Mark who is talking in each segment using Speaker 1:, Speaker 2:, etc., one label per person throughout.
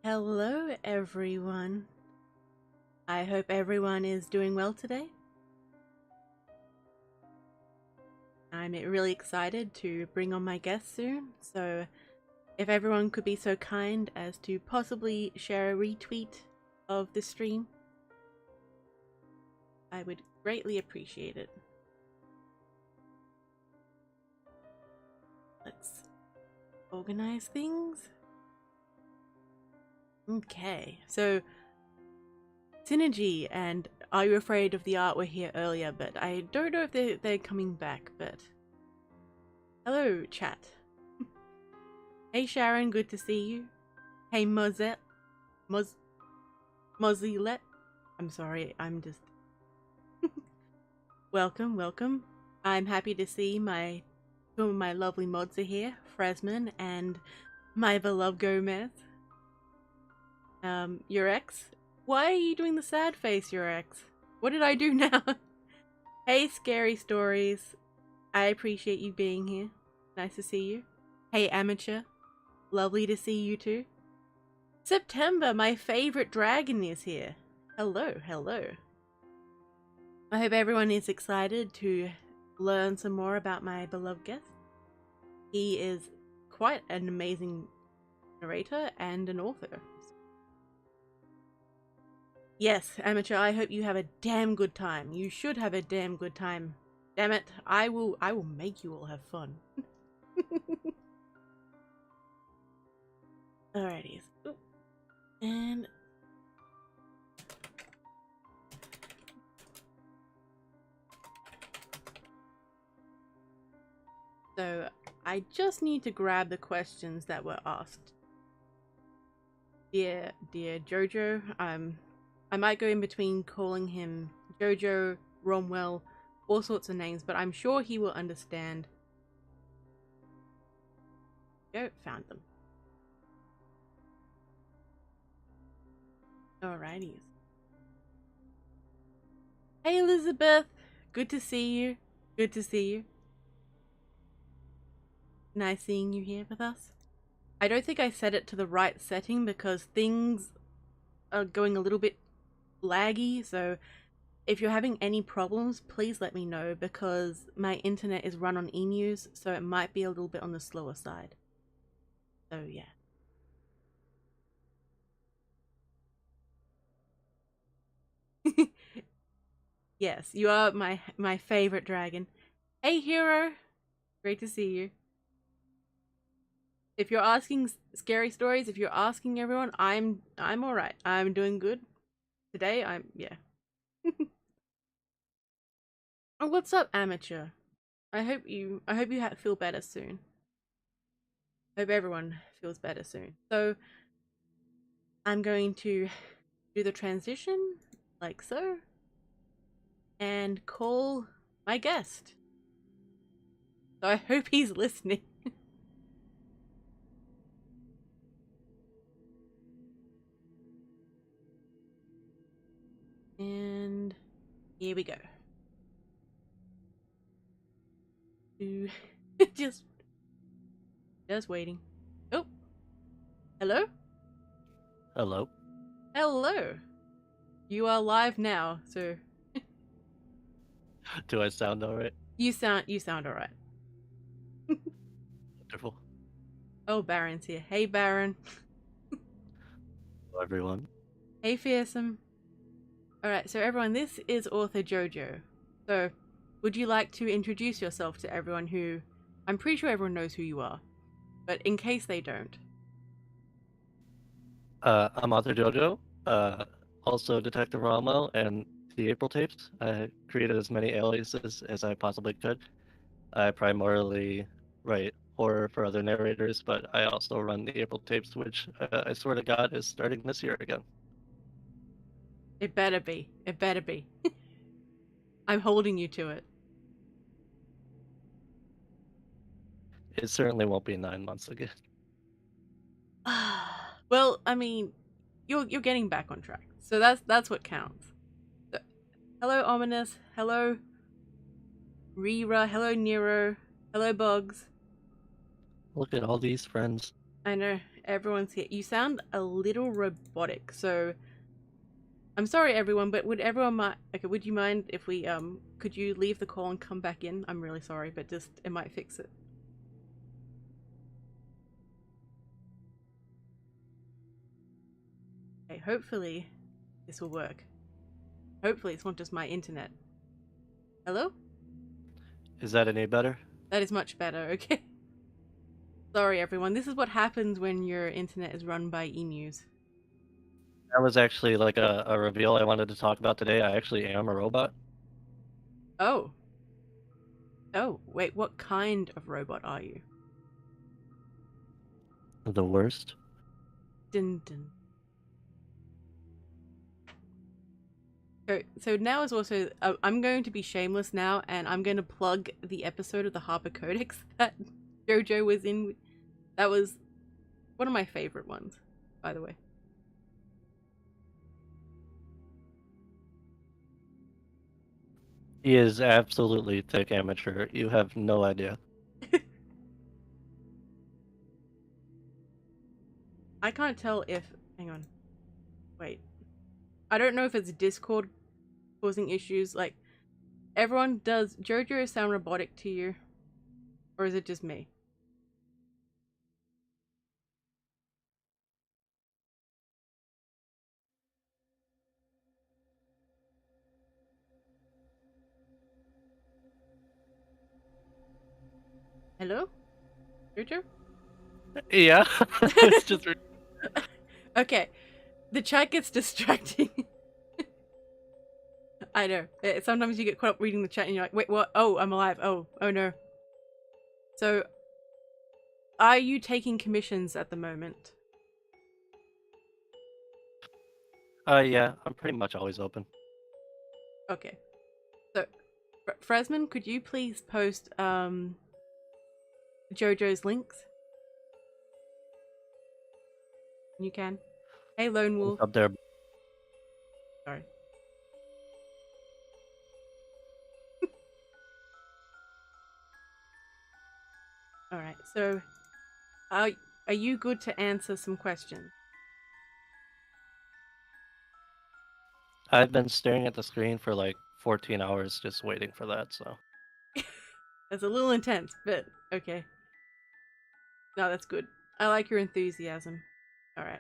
Speaker 1: Hello everyone. I hope everyone is doing well today. I'm really excited to bring on my guest soon, so if everyone could be so kind as to possibly share a retweet of the stream, I would greatly appreciate it. Let's organize things. Okay, so Synergy and Are You Afraid of the Art were here earlier, but I don't know if they're coming back, but hello chat. Hey Sharon, good to see you. Hey Mozette, Mozilette. I'm sorry, I'm just welcome. I'm happy to see two of my lovely mods are here, Fresman and my beloved Gomez. Your ex? Why are you doing the sad face, your ex? What did I do now? Hey Scary Stories, I appreciate you being here. Nice to see you. Hey Amateur, lovely to see you too. September, my favorite dragon, is here. Hello. I hope everyone is excited to learn some more about my beloved guest. He is quite an amazing narrator and an author. Yes, Amateur, I hope you have a damn good time. You should have a damn good time. Damn it, I will make you all have fun. Alrighty. And so I just need to grab the questions that were asked. Dear JoJo, I might go in between calling him JoJo, Romwell, all sorts of names, but I'm sure he will understand. Go, found them. Alrighty. Hey Elizabeth, good to see you. Nice seeing you here with us. I don't think I set it to the right setting because things are going a little bit laggy, so if you're having any problems, please let me know because my internet is run on eNews, so it might be a little bit on the slower side. So yeah. Yes, you are my favorite dragon. Hey Hero, great to see you. If you're asking Scary Stories, if you're asking everyone, I'm alright. I'm doing good. Today yeah. Oh, what's up, Amateur? I hope you feel better soon. Hope everyone feels better soon. So I'm going to do the transition like so and call my guest. So I hope he's listening. And here we go. just waiting. Oh, hello? Hello. You are live now, so
Speaker 2: Do I sound alright?
Speaker 1: you sound alright.
Speaker 2: Wonderful.
Speaker 1: Oh, Baron's here. Hey, Baron.
Speaker 2: Hello, everyone.
Speaker 1: Hey, Fearsome. Alright, so everyone, this is AuthorJojo. So, would you like to introduce yourself to everyone who... I'm pretty sure everyone knows who you are, but in case they don't.
Speaker 2: I'm AuthorJojo, also Detective Romwell, and the April tapes. I created as many aliases as I possibly could. I primarily write horror for other narrators, but I also run the April tapes, which I swear to God is starting this year again.
Speaker 1: It better be. I'm holding you to it.
Speaker 2: It certainly won't be 9 months again.
Speaker 1: Well, I mean, you're getting back on track, so that's what counts. So, hello, Ominous. Hello, Rira. Hello, Nero. Hello, Bugs.
Speaker 2: Look at all these friends.
Speaker 1: I know everyone's here. You sound a little robotic, so I'm sorry, everyone. But would everyone mind? Okay, would you mind if we could you leave the call and come back in? I'm really sorry, but just it might fix it. Okay, hopefully this will work. Hopefully it's not just my internet. Hello?
Speaker 2: Is that any better?
Speaker 1: That is much better. Okay. Sorry, everyone. This is what happens when your internet is run by emus.
Speaker 2: That was actually like a reveal I wanted to talk about today. I actually am a robot.
Speaker 1: Oh. Oh, wait, what kind of robot are you?
Speaker 2: The worst.
Speaker 1: Dun dun. So now is also I'm going to be shameless now, and I'm going to plug the episode of the Harper Codex that JoJo was in. That was one of my favorite ones, by the way.
Speaker 2: He is absolutely thick amateur. You have no idea.
Speaker 1: I can't tell if. Hang on. Wait. I don't know if it's Discord causing issues. Like, everyone, does JoJo sound robotic to you? Or is it just me? Hello? JoJo?
Speaker 2: Yeah, it's just.
Speaker 1: Okay. The chat gets distracting. I know. Sometimes you get caught up reading the chat and you're like, wait, what? Oh, I'm alive. Oh no. So, are you taking commissions at the moment?
Speaker 2: Yeah, I'm pretty much always open.
Speaker 1: Okay. So, Fresman, could you please post JoJo's links? You can. Hey, Lone
Speaker 2: It's
Speaker 1: Wolf.
Speaker 2: up there.
Speaker 1: Sorry. All right. So, are you good to answer some questions?
Speaker 2: I've been staring at the screen for like 14 hours just waiting for that, so.
Speaker 1: That's a little intense, but okay. No, that's good. I like your enthusiasm. All right.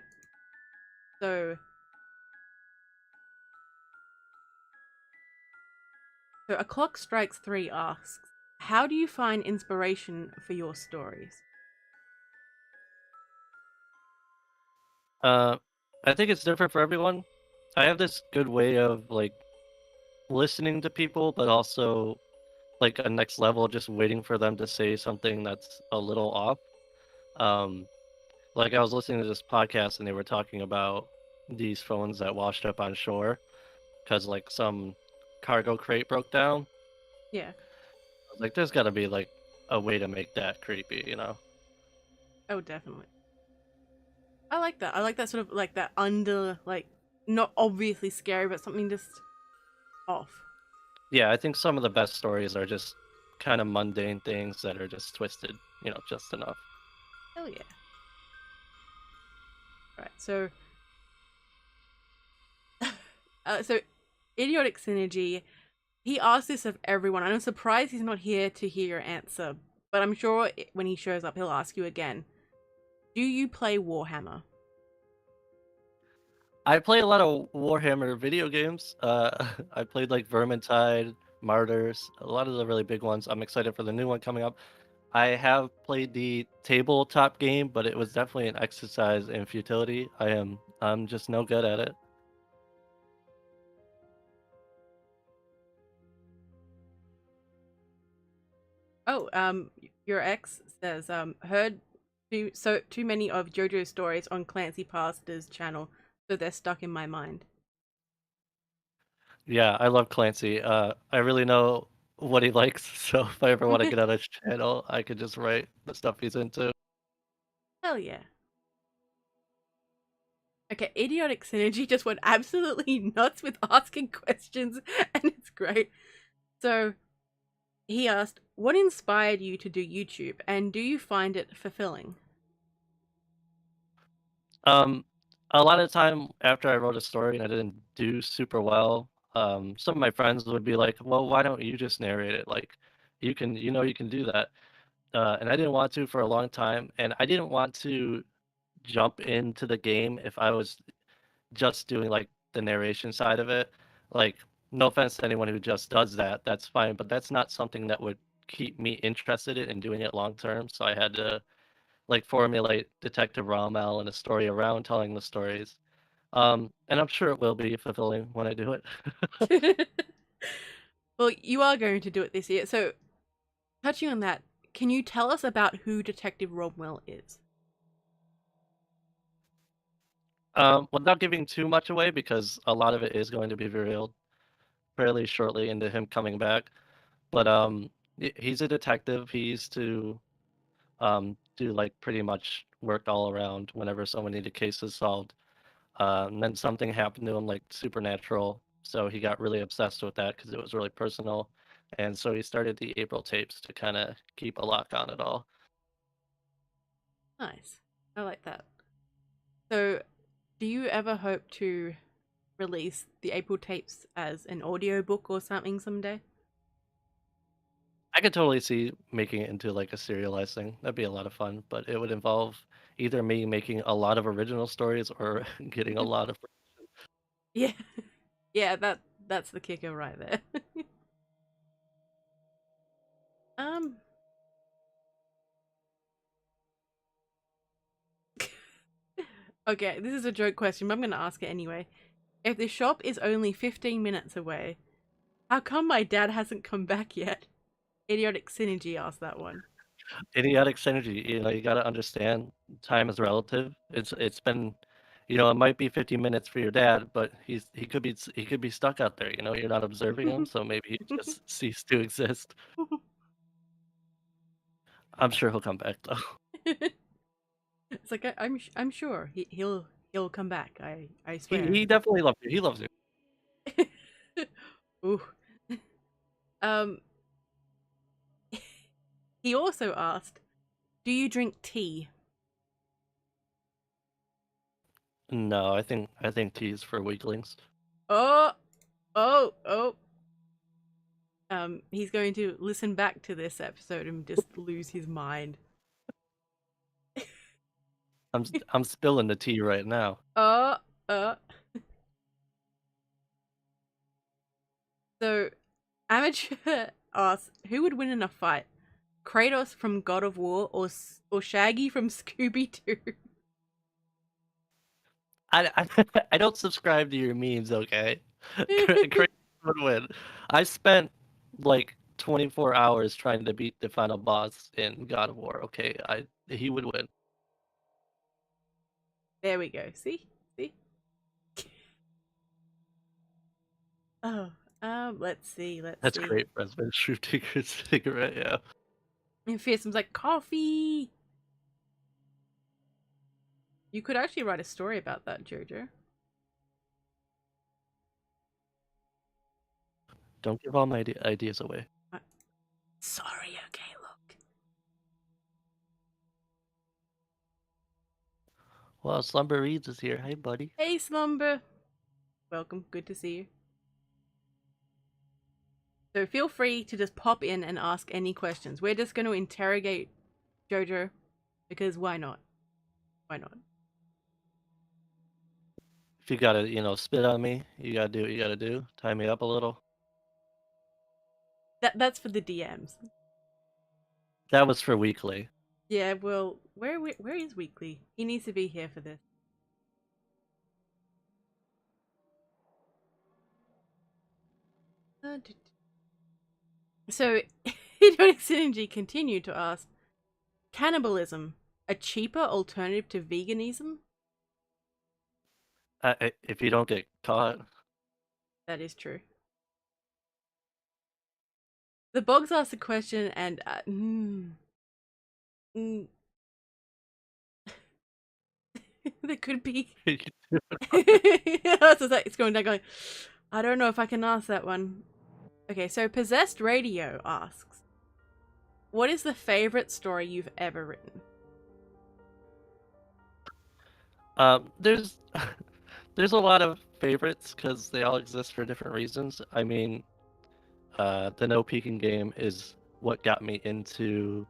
Speaker 1: So a clock strikes 3 asks, how do you find inspiration for your stories?
Speaker 2: Uh, I think it's different for everyone. I have this good way of like listening to people, but also like a next level, just waiting for them to say something that's a little off. Um, like I was listening to this podcast and they were talking about these phones that washed up on shore because like some cargo crate broke down.
Speaker 1: Yeah.
Speaker 2: I was like, there's got to be like a way to make that creepy, you know?
Speaker 1: Oh, definitely. I like that. I like that sort of like that under like not obviously scary, but something just off.
Speaker 2: Yeah, I think some of the best stories are just kind of mundane things that are just twisted, just enough.
Speaker 1: Hell yeah. Right. So so idiotic synergy, he asked this of everyone. I'm surprised he's not here to hear your answer, but I'm sure when he shows up he'll ask you again. Do you play Warhammer?
Speaker 2: I play a lot of Warhammer video games. I played like Vermintide, Martyrs, a lot of the really big ones. I'm excited for the new one coming up. I have played the tabletop game, but it was definitely an exercise in futility. I'm just no good at it.
Speaker 1: Oh, your ex says, heard too many of JoJo's stories on Clancy Pastor's channel, so they're stuck in my mind.
Speaker 2: Yeah, I love Clancy. I really know what he likes, so if I ever want to get on his channel, I could just write the stuff he's into.
Speaker 1: Hell yeah. Okay, idiotic synergy just went absolutely nuts with asking questions, and it's great. So he asked, what inspired you to do YouTube, and do you find it fulfilling?
Speaker 2: Um, a lot of the time after I wrote a story and I didn't do super well, some of my friends would be like, "Well, why don't you just narrate it? Like, you can do that." And I didn't want to for a long time, and I didn't want to jump into the game if I was just doing like the narration side of it. Like, no offense to anyone who just does that, that's fine, but that's not something that would keep me interested in doing it long term. So I had to like formulate Detective Romwell and a story around telling the stories. And I'm sure it will be fulfilling when I do it.
Speaker 1: Well, you are going to do it this year. So, touching on that, can you tell us about who Detective Romwell is?
Speaker 2: Without giving too much away, because a lot of it is going to be revealed fairly shortly into him coming back. But he's a detective. He used to do like pretty much work all around whenever someone needed cases solved. And then something happened to him, like supernatural. So he got really obsessed with that because it was really personal. And so he started the April tapes to kind of keep a lock on it all.
Speaker 1: Nice. I like that. So, do you ever hope to release the April tapes as an audiobook or something someday?
Speaker 2: I could totally see making it into like a serialized thing. That'd be a lot of fun, but it would involve either me making a lot of original stories or getting a lot of.
Speaker 1: Yeah. Yeah, that's the kicker right there. um Okay, this is a joke question, but I'm gonna ask it anyway. If the shop is only 15 minutes away, how come my dad hasn't come back yet? Idiotic Synergy asked that one.
Speaker 2: Idiotic synergy, you gotta understand time is relative. It's been, it might be 50 minutes for your dad, but he could be stuck out there, you're not observing him, so maybe he just ceased to exist. I'm sure he'll come back though.
Speaker 1: It's like I'm sure he'll come back. I
Speaker 2: He
Speaker 1: swear.
Speaker 2: he definitely loves you. He loves you.
Speaker 1: Ooh. Um. He also asked, "Do you drink tea?"
Speaker 2: No, I think T is for weaklings.
Speaker 1: Oh, oh. He's going to listen back to this episode and just lose his mind.
Speaker 2: I'm spilling the tea right now.
Speaker 1: Uh, uh. So, Amateur asks, who would win in a fight? Kratos from God of War or Shaggy from Scooby Doo?
Speaker 2: I don't subscribe to your memes, okay? Crazy would win. I spent like 24 hours trying to beat the final boss in God of War. Okay, he would win.
Speaker 1: There we go. See. Oh, let's see.
Speaker 2: That's great for us, True Tinker's cigarette. Yeah.
Speaker 1: And Fearsom's like coffee. You could actually write a story about that, Jojo.
Speaker 2: Don't give all my ideas away.
Speaker 1: Uh, Sorry. Okay, look.
Speaker 2: Well, Slumber Reads is here. Hey, buddy.
Speaker 1: Hey, Slumber. Welcome. Good to see you. So feel free to just pop in and ask any questions. We're just going to interrogate Jojo because why not? Why not?
Speaker 2: If you gotta, spit on me, you gotta do what you gotta do. Tie me up a little.
Speaker 1: That's for the DMs.
Speaker 2: That was for weekly.
Speaker 1: Yeah, well, where is Weekly? He needs to be here for this. So, Idiotic Synergy continued to ask, cannibalism, a cheaper alternative to veganism?
Speaker 2: If you don't get caught,
Speaker 1: That is true. The Bogs asked a question and, mm, there could be... It's going down going, I don't know if I can ask that one. Okay, so Possessed Radio asks, what is the favorite story you've ever written?
Speaker 2: There's there's a lot of favorites because they all exist for different reasons. I mean, the no peeking game is what got me into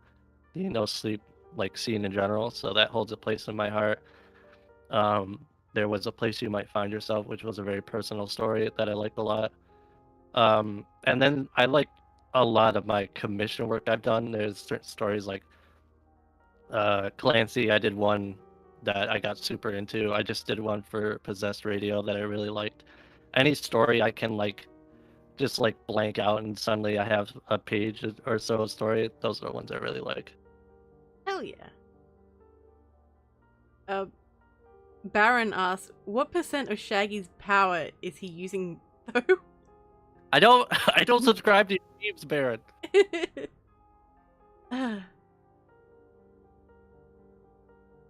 Speaker 2: the no sleep like scene in general, so that holds a place in my heart. There was a place you might find yourself, which was a very personal story that I liked a lot. And then I like a lot of my commission work I've done. There's certain stories like Clancy. I did one that I got super into. I just did one for Possessed Radio that I really liked. Any story I can like just like blank out and suddenly I have a page or so of story. Those are the ones I really like.
Speaker 1: Hell yeah. Baron asks, what percent of Shaggy's power is he using though?
Speaker 2: I don't I don't subscribe to memes, Baron.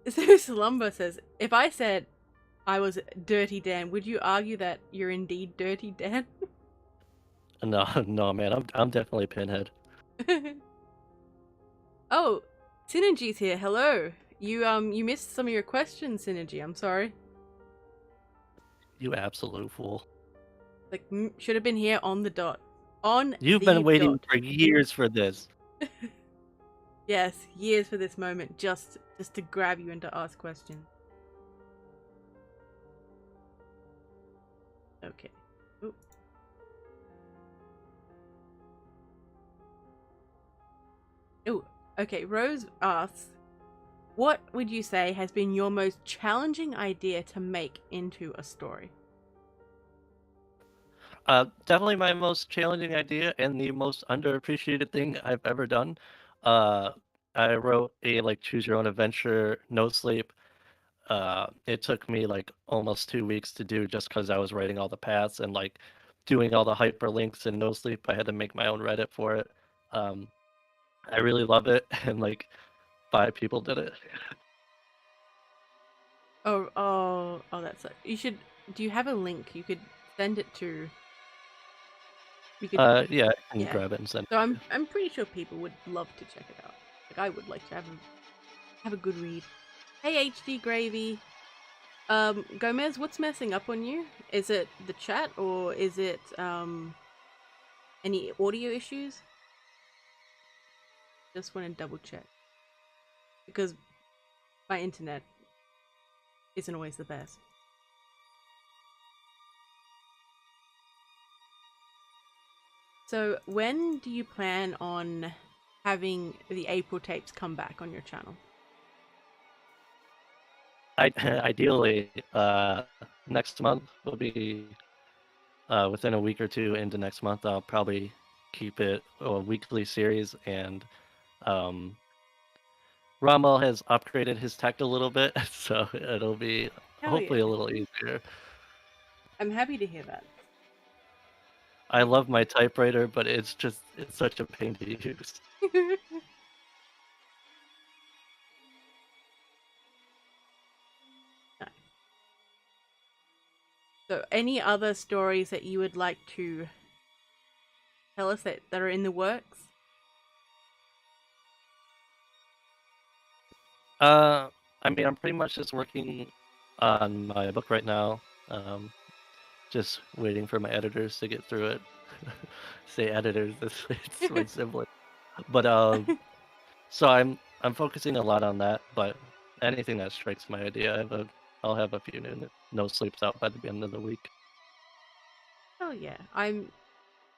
Speaker 1: So Slumber says, if I said I was Dirty Dan, would you argue that you're indeed Dirty Dan?
Speaker 2: No, no, man, I'm definitely Pinhead.
Speaker 1: Oh, Synergy's here. Hello. You missed some of your questions, Synergy. I'm sorry.
Speaker 2: You absolute fool.
Speaker 1: Like, should have been here on the dot.
Speaker 2: You've been waiting for years for this.
Speaker 1: Yes, years for this moment, just to grab you and to ask questions. Okay. Ooh. Ooh. Okay. Rose asks, what would you say has been your most challenging idea to make into a story?
Speaker 2: Definitely my most challenging idea and the most underappreciated thing I've ever done. Uh, I wrote a like choose your own adventure, no sleep. It took me like almost 2 weeks to do just because I was writing all the paths and like doing all the hyperlinks and no sleep. I had to make my own Reddit for it. Um, I really love it, and like 5 people did it.
Speaker 1: That's it. You should. Do you have a link? You could send it to. You could.
Speaker 2: Yeah, I can
Speaker 1: Yeah.
Speaker 2: grab it and send
Speaker 1: So
Speaker 2: it.
Speaker 1: I'm pretty sure people would love to check it out. Like I would like to have a good read. Hey HD Gravy. Gomez, what's messing up on you? Is it the chat or is it any audio issues? Just want to double check. Because my internet isn't always the best. So when do you plan on having the April tapes come back on your channel?
Speaker 2: Ideally, next month will be within a week or two into next month. I'll probably keep it a weekly series, and Romwell has upgraded his tech a little bit, so it'll be hopefully a little easier.
Speaker 1: I'm happy to hear that.
Speaker 2: I love my typewriter, but it's such a pain to use.
Speaker 1: Nice. So any other stories that you would like to tell us that are in the works?
Speaker 2: I mean, I'm pretty much just working on my book right now. Just waiting for my editors to get through it. Say editors, it's my sibling. But so I'm focusing a lot on that. But anything that strikes my idea, I'll have a few no sleeps out by the end of the week.
Speaker 1: Oh yeah, I'm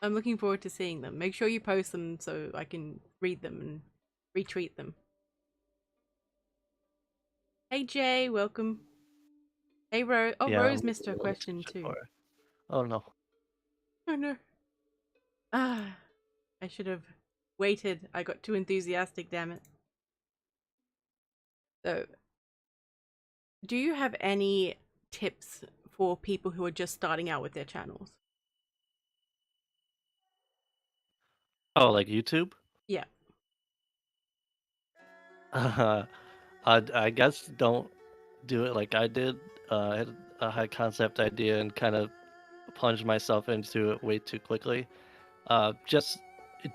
Speaker 1: looking forward to seeing them. Make sure you post them so I can read them and retweet them. Hey Jay, welcome. Hey Rose. Oh,
Speaker 2: Yeah,
Speaker 1: Rose missed her question too.
Speaker 2: Oh no.
Speaker 1: Oh no. Ah, I should have waited. I got too enthusiastic, damn it. So, do you have any tips for people who are just starting out with their channels?
Speaker 2: Oh, like YouTube?
Speaker 1: Yeah.
Speaker 2: I guess don't do it like I did. I had a high concept idea and kind of plunged myself into it way too quickly. Just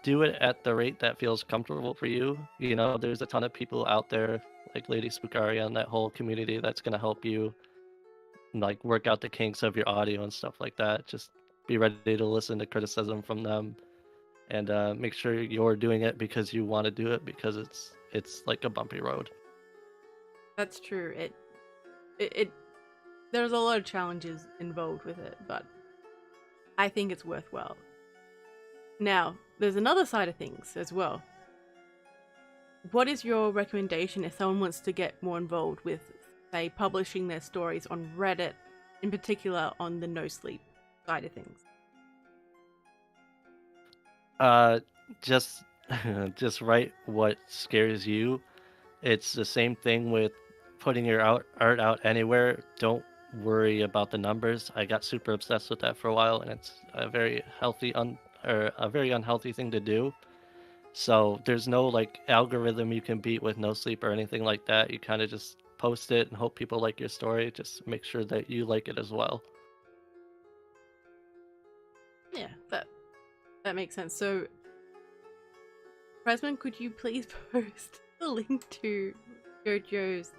Speaker 2: do it at the rate that feels comfortable for you. You know, there's a ton of people out there like Lady Spookaria and that whole community that's gonna help you like work out the kinks of your audio and stuff like that. Just be ready to listen to criticism from them and make sure you're doing it because you want to do it because it's like a bumpy road.
Speaker 1: That's true. It there's a lot of challenges involved with it, but I think it's worthwhile. Now, there's another side of things as well. What is your recommendation if someone wants to get more involved with, say, publishing their stories on Reddit, in particular on the no sleep side of things?
Speaker 2: Just just write what scares you. It's the same thing with putting your art out anywhere. Don't worry about the numbers. I got super obsessed with that for a while, and it's a very healthy or a very unhealthy thing to do. So there's no like algorithm you can beat with no sleep or anything like that. You kind of just post it and hope people like your story. Just make sure that you like it as well.
Speaker 1: Yeah, that makes sense. So, Presman, could you please post the link to JoJo's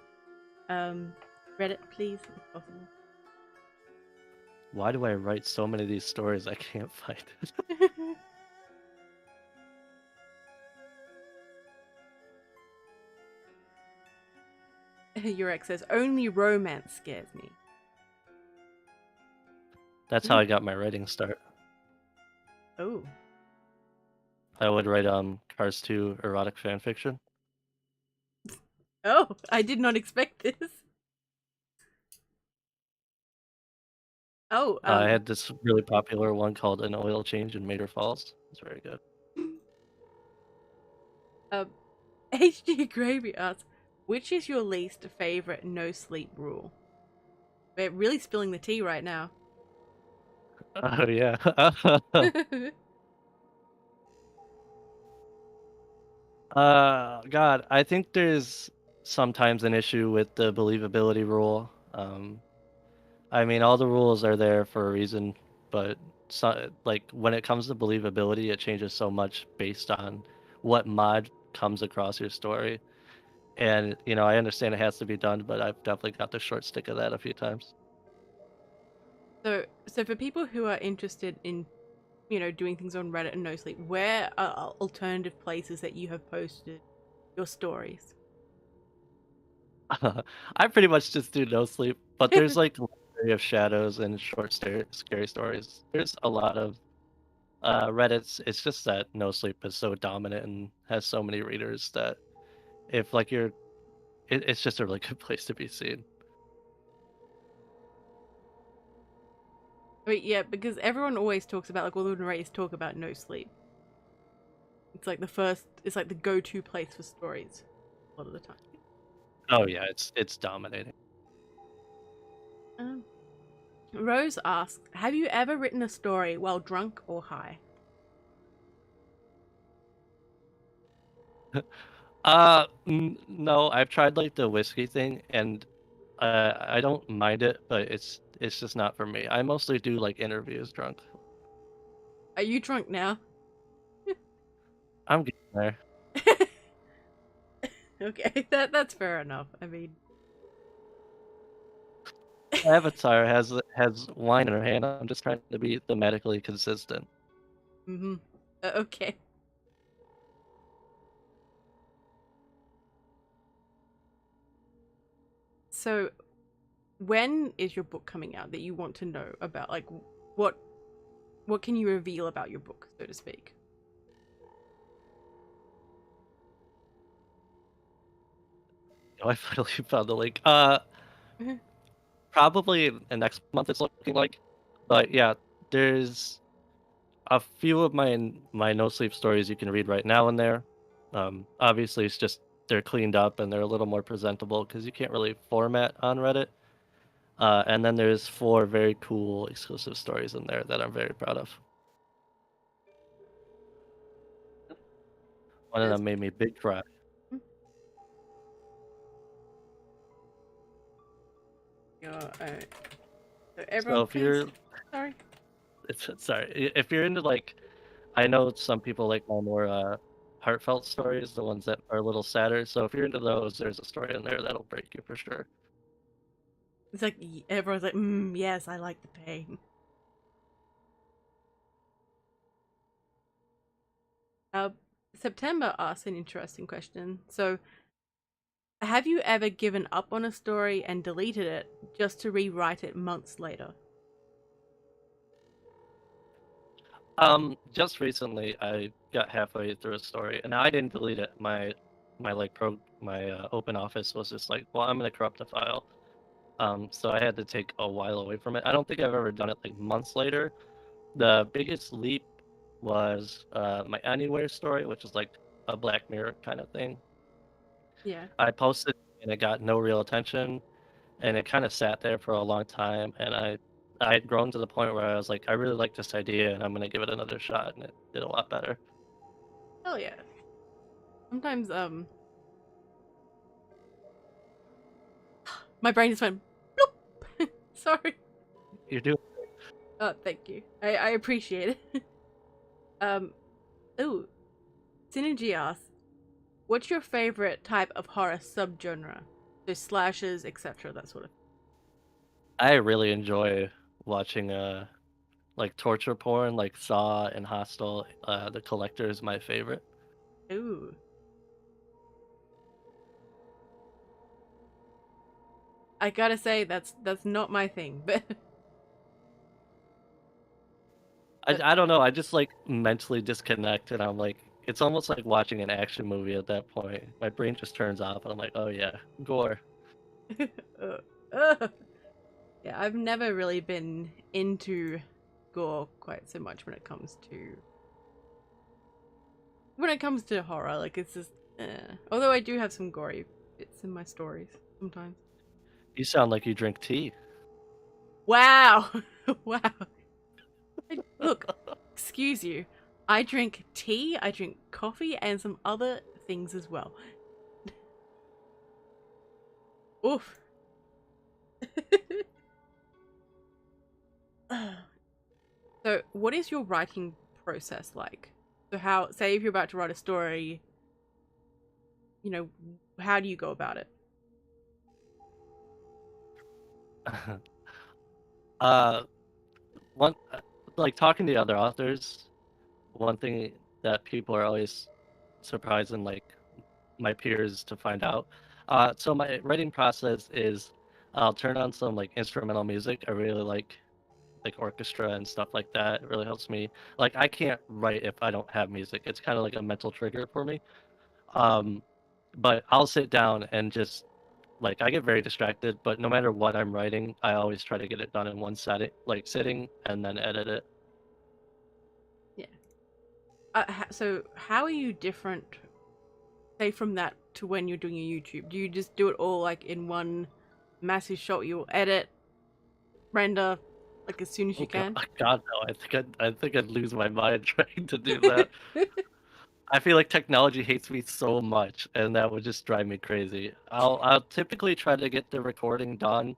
Speaker 1: Reddit, please, if possible?
Speaker 2: Why do I write so many of these stories? I can't find it.
Speaker 1: Your ex says, only romance scares me.
Speaker 2: That's how I got my writing start.
Speaker 1: Oh.
Speaker 2: I would write Cars 2 erotic fan fiction.
Speaker 1: Oh, I did not expect this. Oh,
Speaker 2: I had this really popular one called An Oil Change in Mater Falls. It's very good.
Speaker 1: HG Gravy asks, which is your least favorite no sleep rule? We're really spilling the tea right now.
Speaker 2: Oh yeah. God, I think there's sometimes an issue with the believability rule. I mean, all the rules are there for a reason, but like when it comes to believability, it changes so much based on what mod comes across your story. And I understand it has to be done, but I've definitely got the short stick of that a few times.
Speaker 1: So for people who are interested in, doing things on Reddit and no sleep, where are alternative places that you have posted your stories?
Speaker 2: I pretty much just do no sleep, but there's like Library of Shadows and short scary stories. There's a lot of Reddit's. It's just that no sleep is so dominant and has so many readers that if like it's just a really good place to be seen.
Speaker 1: I mean, yeah, because everyone always talks about, like, all the narrators talk about no sleep. It's like it's like the go-to place for stories a lot of the time.
Speaker 2: Oh yeah, it's dominating.
Speaker 1: Um, Rose asks, have you ever written a story while drunk or high?
Speaker 2: No, I've tried like the whiskey thing, and I don't mind it, but it's just not for me. I mostly do like interviews drunk.
Speaker 1: Are you drunk now?
Speaker 2: I'm getting there.
Speaker 1: Okay, that's fair enough. I mean,
Speaker 2: Avatar has wine in her hand. I'm just trying to be thematically consistent.
Speaker 1: mm-hmm. Okay. So, when is your book coming out that you want to know about? Like, what what can you reveal about your book, so to speak?
Speaker 2: Oh, I finally found the link. Probably the next month it's looking like, but yeah, there's a few of my no sleep stories you can read right now in there. Obviously, it's just they're cleaned up and they're a little more presentable because you can't really format on Reddit. And then there's 4 very cool exclusive stories in there that I'm very proud of. One of
Speaker 1: That's
Speaker 2: them made me big cry.
Speaker 1: So
Speaker 2: So
Speaker 1: everyone,
Speaker 2: if
Speaker 1: please.
Speaker 2: you're,
Speaker 1: Sorry.
Speaker 2: sorry, if you're into like, I know some people like my more heartfelt stories, the ones that are a little sadder. So if you're into those, there's a story in there that'll break you for sure.
Speaker 1: It's like everyone's like, yes, I like the pain. Uh, September asks an interesting question. So, have you ever given up on a story and deleted it just to rewrite it months later?
Speaker 2: Just recently I got halfway through a story and I didn't delete it. My open office was just like, well, I'm gonna corrupt the file. So I had to take a while away from it. I don't think I've ever done it like months later. The biggest leap was my Anywhere story, which is like a Black Mirror kind of thing.
Speaker 1: Yeah.
Speaker 2: I posted and it got no real attention, and it kind of sat there for a long time. And I had grown to the point where I was like, I really like this idea, and I'm gonna give it another shot, and it did a lot better.
Speaker 1: Hell yeah. Sometimes, my brain just went, bloop. Sorry.
Speaker 2: You do.
Speaker 1: Oh, thank you. I appreciate it. um, ooh, Synergy asks, what's your favorite type of horror subgenre? So slashers, etc., that sort of.
Speaker 2: I really enjoy watching like torture porn, like Saw and Hostel. The Collector is my favorite.
Speaker 1: Ooh, I gotta say that's not my thing, but
Speaker 2: I don't know. I just like mentally disconnect, and I'm like, it's almost like watching an action movie at that point. My brain just turns off, and I'm like, oh yeah, gore.
Speaker 1: uh, uh. Yeah, I've never really been into gore quite so much when it comes to horror. Like it's just, although I do have some gory bits in my stories sometimes.
Speaker 2: You sound like you drink tea.
Speaker 1: Wow, wow. Look, excuse you. I drink tea, I drink coffee, and some other things as well. Oof. So, what is your writing process like? So, how, say, if you're about to write a story, how do you go about it?
Speaker 2: uh, one like talking to other authors. One thing that people are always surprised and like my peers to find out. So my writing process is I'll turn on some like instrumental music. I really like orchestra and stuff like that. It really helps me. Like I can't write if I don't have music. It's kind of like a mental trigger for me. Um, but I'll sit down and just like I get very distracted, but no matter what I'm writing, I always try to get it done in one setting, like sitting and then edit it.
Speaker 1: Yeah. So, how are you different, say, from that to when you're doing your YouTube? Do you just do it all like in one massive shot? You'll edit, render, like as soon as
Speaker 2: Oh
Speaker 1: you
Speaker 2: God,
Speaker 1: can?
Speaker 2: God no! I think I'd lose my mind trying to do that. I feel like technology hates me so much, and that would just drive me crazy. I'll typically try to get the recording done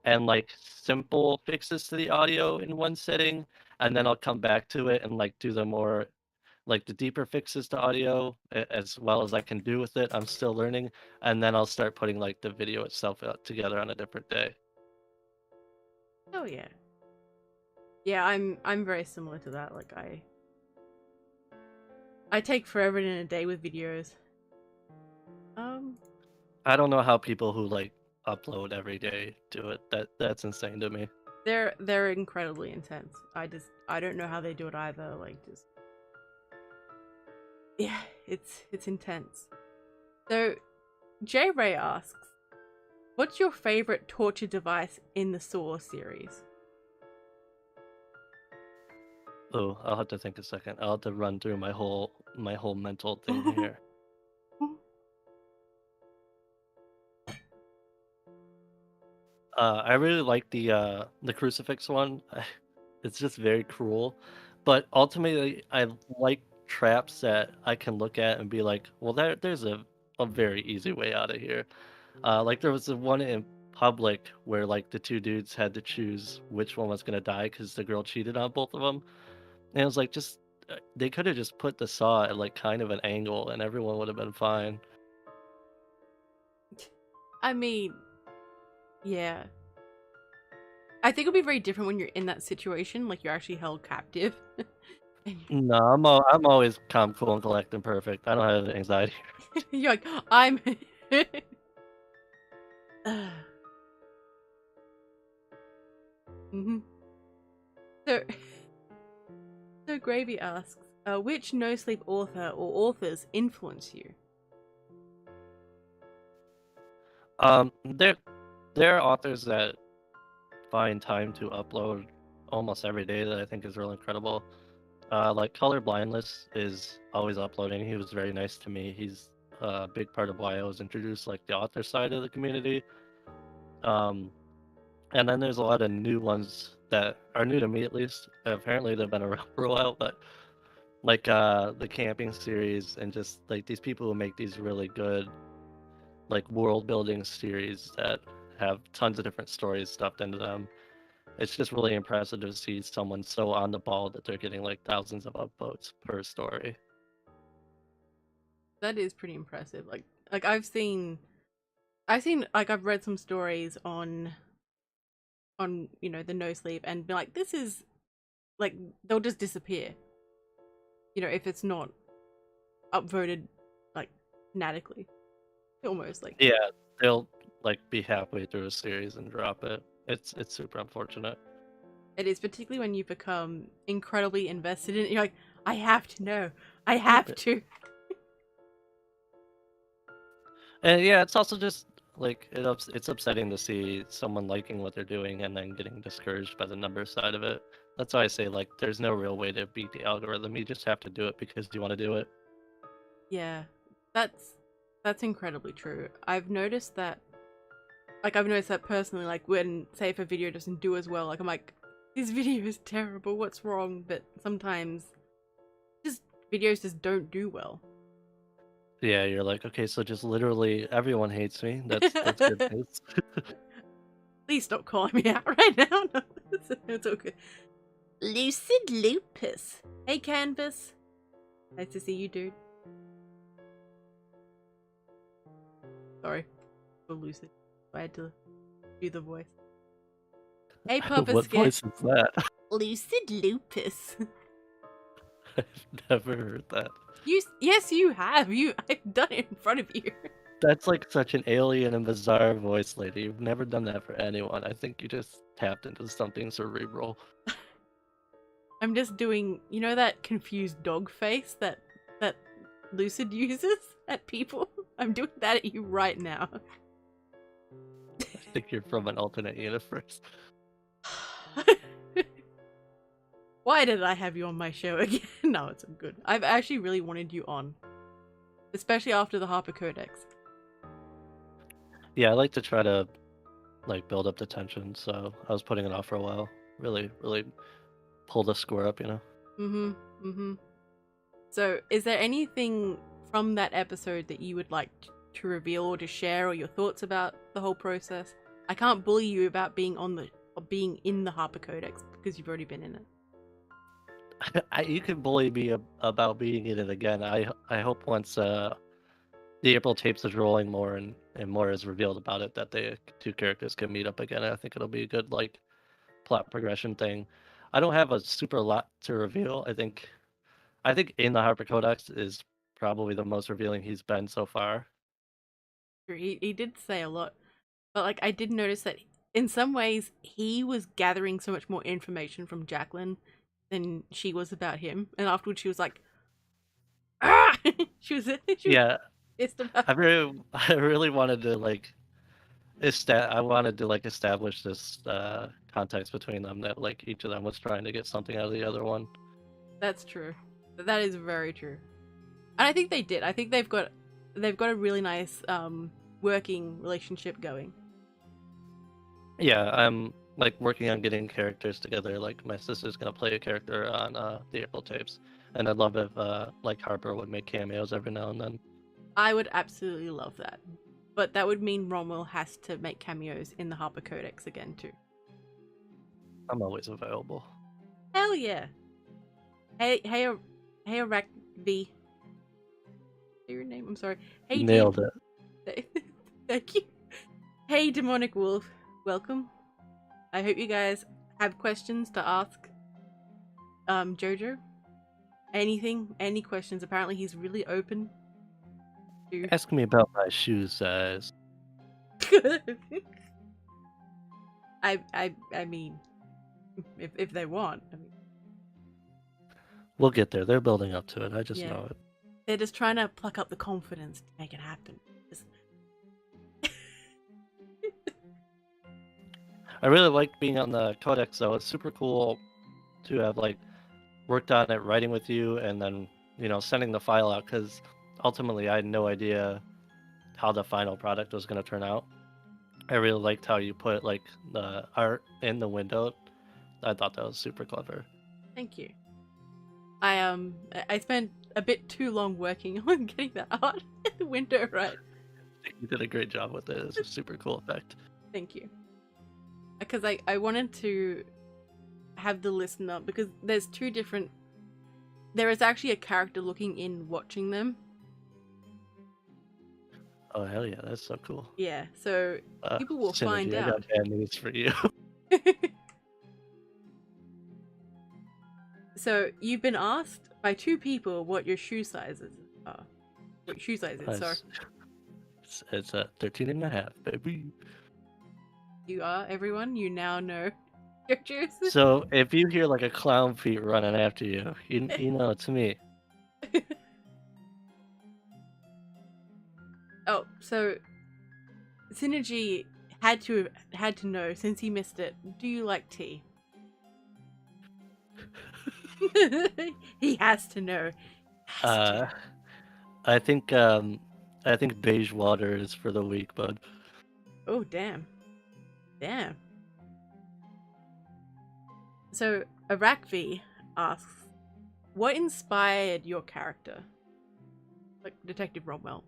Speaker 2: and like simple fixes to the audio in one sitting, and then I'll come back to it and like do the more like the deeper fixes to audio as well as I can do with it. I'm still learning, and then I'll start putting like the video itself together on a different day.
Speaker 1: Oh yeah. Yeah, I'm very similar to that. Like I take forever in a day with videos. Um,
Speaker 2: I don't know how people who like upload every day do it. That's insane to me.
Speaker 1: they're incredibly intense. I don't know how they do it either. Like just yeah, it's intense. So J Ray asks, "What's your favorite torture device in the Saw series?"
Speaker 2: Oh, I'll have to think a second. I'll have to run through my whole mental thing here. I really like the crucifix one. It's just very cruel, but ultimately I like traps that I can look at and be like, well, there's a very easy way out of here. Like there was the one in public where like the two dudes had to choose which one was gonna die because the girl cheated on both of them, and it was like just they could have just put the saw at like kind of an angle, and everyone would have been fine.
Speaker 1: I mean, yeah. I think it'll be very different when you're in that situation, like you're actually held captive.
Speaker 2: No, I'm always calm, cool, and collect and perfect. I don't have anxiety.
Speaker 1: You're like, I'm. hmm So, so Gravy asks, which no sleep author or authors influence you?
Speaker 2: There are authors that find time to upload almost every day that I think is really incredible. Like Color Blindness is always uploading. He was very nice to me. He's a big part of why I was introduced like the author side of the community. And then there's a lot of new ones that are new to me at least. Apparently they've been around for a while, but like the camping series and just like these people who make these really good like world building series that have tons of different stories stuffed into them. It's just really impressive to see someone so on the ball that they're getting like thousands of upvotes per story.
Speaker 1: That is pretty impressive. Like I've read some stories on the no sleep and be like, this is like they'll just disappear. If it's not upvoted like fanatically, almost like
Speaker 2: Yeah, they'll like be halfway through a series and drop it. It's super unfortunate.
Speaker 1: it is, particularly when you become incredibly invested in it. You're like, I have to know, I have to.
Speaker 2: And yeah, it's also just like it's upsetting to see someone liking what they're doing and then getting discouraged by the number side of it. That's why I say like there's no real way to beat the algorithm. You just have to do it because you want to do it.
Speaker 1: Yeah, that's incredibly true. I've noticed that. Like I've noticed that personally. Like when, say, if a video doesn't do as well, like I'm like, this video is terrible. What's wrong? But sometimes, just videos just don't do well.
Speaker 2: Yeah, you're like, okay, so just literally everyone hates me. That's good news.
Speaker 1: Please stop calling me out right now. No, it's all good. Lucid Lupus. Hey, Canvas. Nice to see you, dude. Sorry for Lucid. I had to do the voice. Hey, Papa
Speaker 2: What
Speaker 1: Skip.
Speaker 2: voice is that?
Speaker 1: Lucid Lupus.
Speaker 2: I've never heard that.
Speaker 1: Yes, you have. I've done it in front of you.
Speaker 2: That's like such an alien and bizarre voice, lady. You've never done that for anyone. I think you just tapped into something cerebral.
Speaker 1: I'm just doing, that confused dog face that Lucid uses at people? I'm doing that at you right now.
Speaker 2: I think you're from an alternate universe.
Speaker 1: Why did I have you on my show again? No, it's good. I've actually really wanted you on. Especially after the Harper Codex.
Speaker 2: Yeah, I like to try to like build up the tension, so I was putting it off for a while. Really, really pull the score up,
Speaker 1: So, is there anything from that episode that you would like to reveal or to share, or your thoughts about the whole process? I can't bully you about being in the Harper Codex because you've already been in it.
Speaker 2: You can bully me about being in it again. I hope once the April tapes is rolling more and more is revealed about it that the two characters can meet up again. I think it'll be a good like plot progression thing. I don't have a super lot to reveal. I think in the Harper Codex is probably the most revealing he's been so far.
Speaker 1: He did say a lot, but like I did notice that in some ways he was gathering so much more information from Jacqueline than she was about him, and afterwards she was like, ah! she was
Speaker 2: Yeah,
Speaker 1: pissed about.
Speaker 2: I really wanted to like I wanted to like establish this context between them that like each of them was trying to get something out of the other one.
Speaker 1: That's true. That is very true, and I think they did. I think they've got a really nice working relationship going.
Speaker 2: Yeah, I'm like working on getting characters together. Like my sister's gonna play a character on the April tapes, and I'd love if like Harper would make cameos every now and then.
Speaker 1: I would absolutely love that, but that would mean Romwell has to make cameos in the Harper Codex again too.
Speaker 2: I'm always available.
Speaker 1: Hell yeah! Hey, Hey, Rack V. Say your name. I'm sorry. Hey,
Speaker 2: Nailed it.
Speaker 1: Thank you. Hey, Demonic Wolf. Welcome. I hope you guys have questions to ask Jojo. Anything, any questions. Apparently he's really open to
Speaker 2: Ask me about my shoe size.
Speaker 1: I mean, if they want. I mean,
Speaker 2: We'll get there. They're building up to it. I just
Speaker 1: yeah.
Speaker 2: know it.
Speaker 1: They're just trying to pluck up the confidence to make it happen. Just...
Speaker 2: I really liked being on the codex though. It's super cool to have like worked on it, writing with you, and then sending the file out because ultimately I had no idea how the final product was going to turn out. I really liked how you put like the art in the window. I thought that was super clever.
Speaker 1: Thank you. I spent a bit too long working on getting that art in the window right.
Speaker 2: You did a great job with it. It's a super cool effect.
Speaker 1: Thank you. Because I wanted to have the listener, because there's two different... There is actually a character looking in watching them.
Speaker 2: Oh hell yeah, that's so cool.
Speaker 1: Yeah, so people will
Speaker 2: Synergy,
Speaker 1: find out.
Speaker 2: I got bad news for you.
Speaker 1: So you've been asked by two people what your shoe sizes are. What your shoe size is, sorry.
Speaker 2: It's 13 and a half, baby.
Speaker 1: You are, everyone. You now know your shoes.
Speaker 2: So if you hear like a clown feet running after you, you know it's me.
Speaker 1: Oh, so Synergy had to know, since he missed it. Do you like tea? He has to know.
Speaker 2: I think beige water is for the weak, bud.
Speaker 1: Oh damn. Damn. So Arakvi asks, what inspired your character? Like Detective Romwell.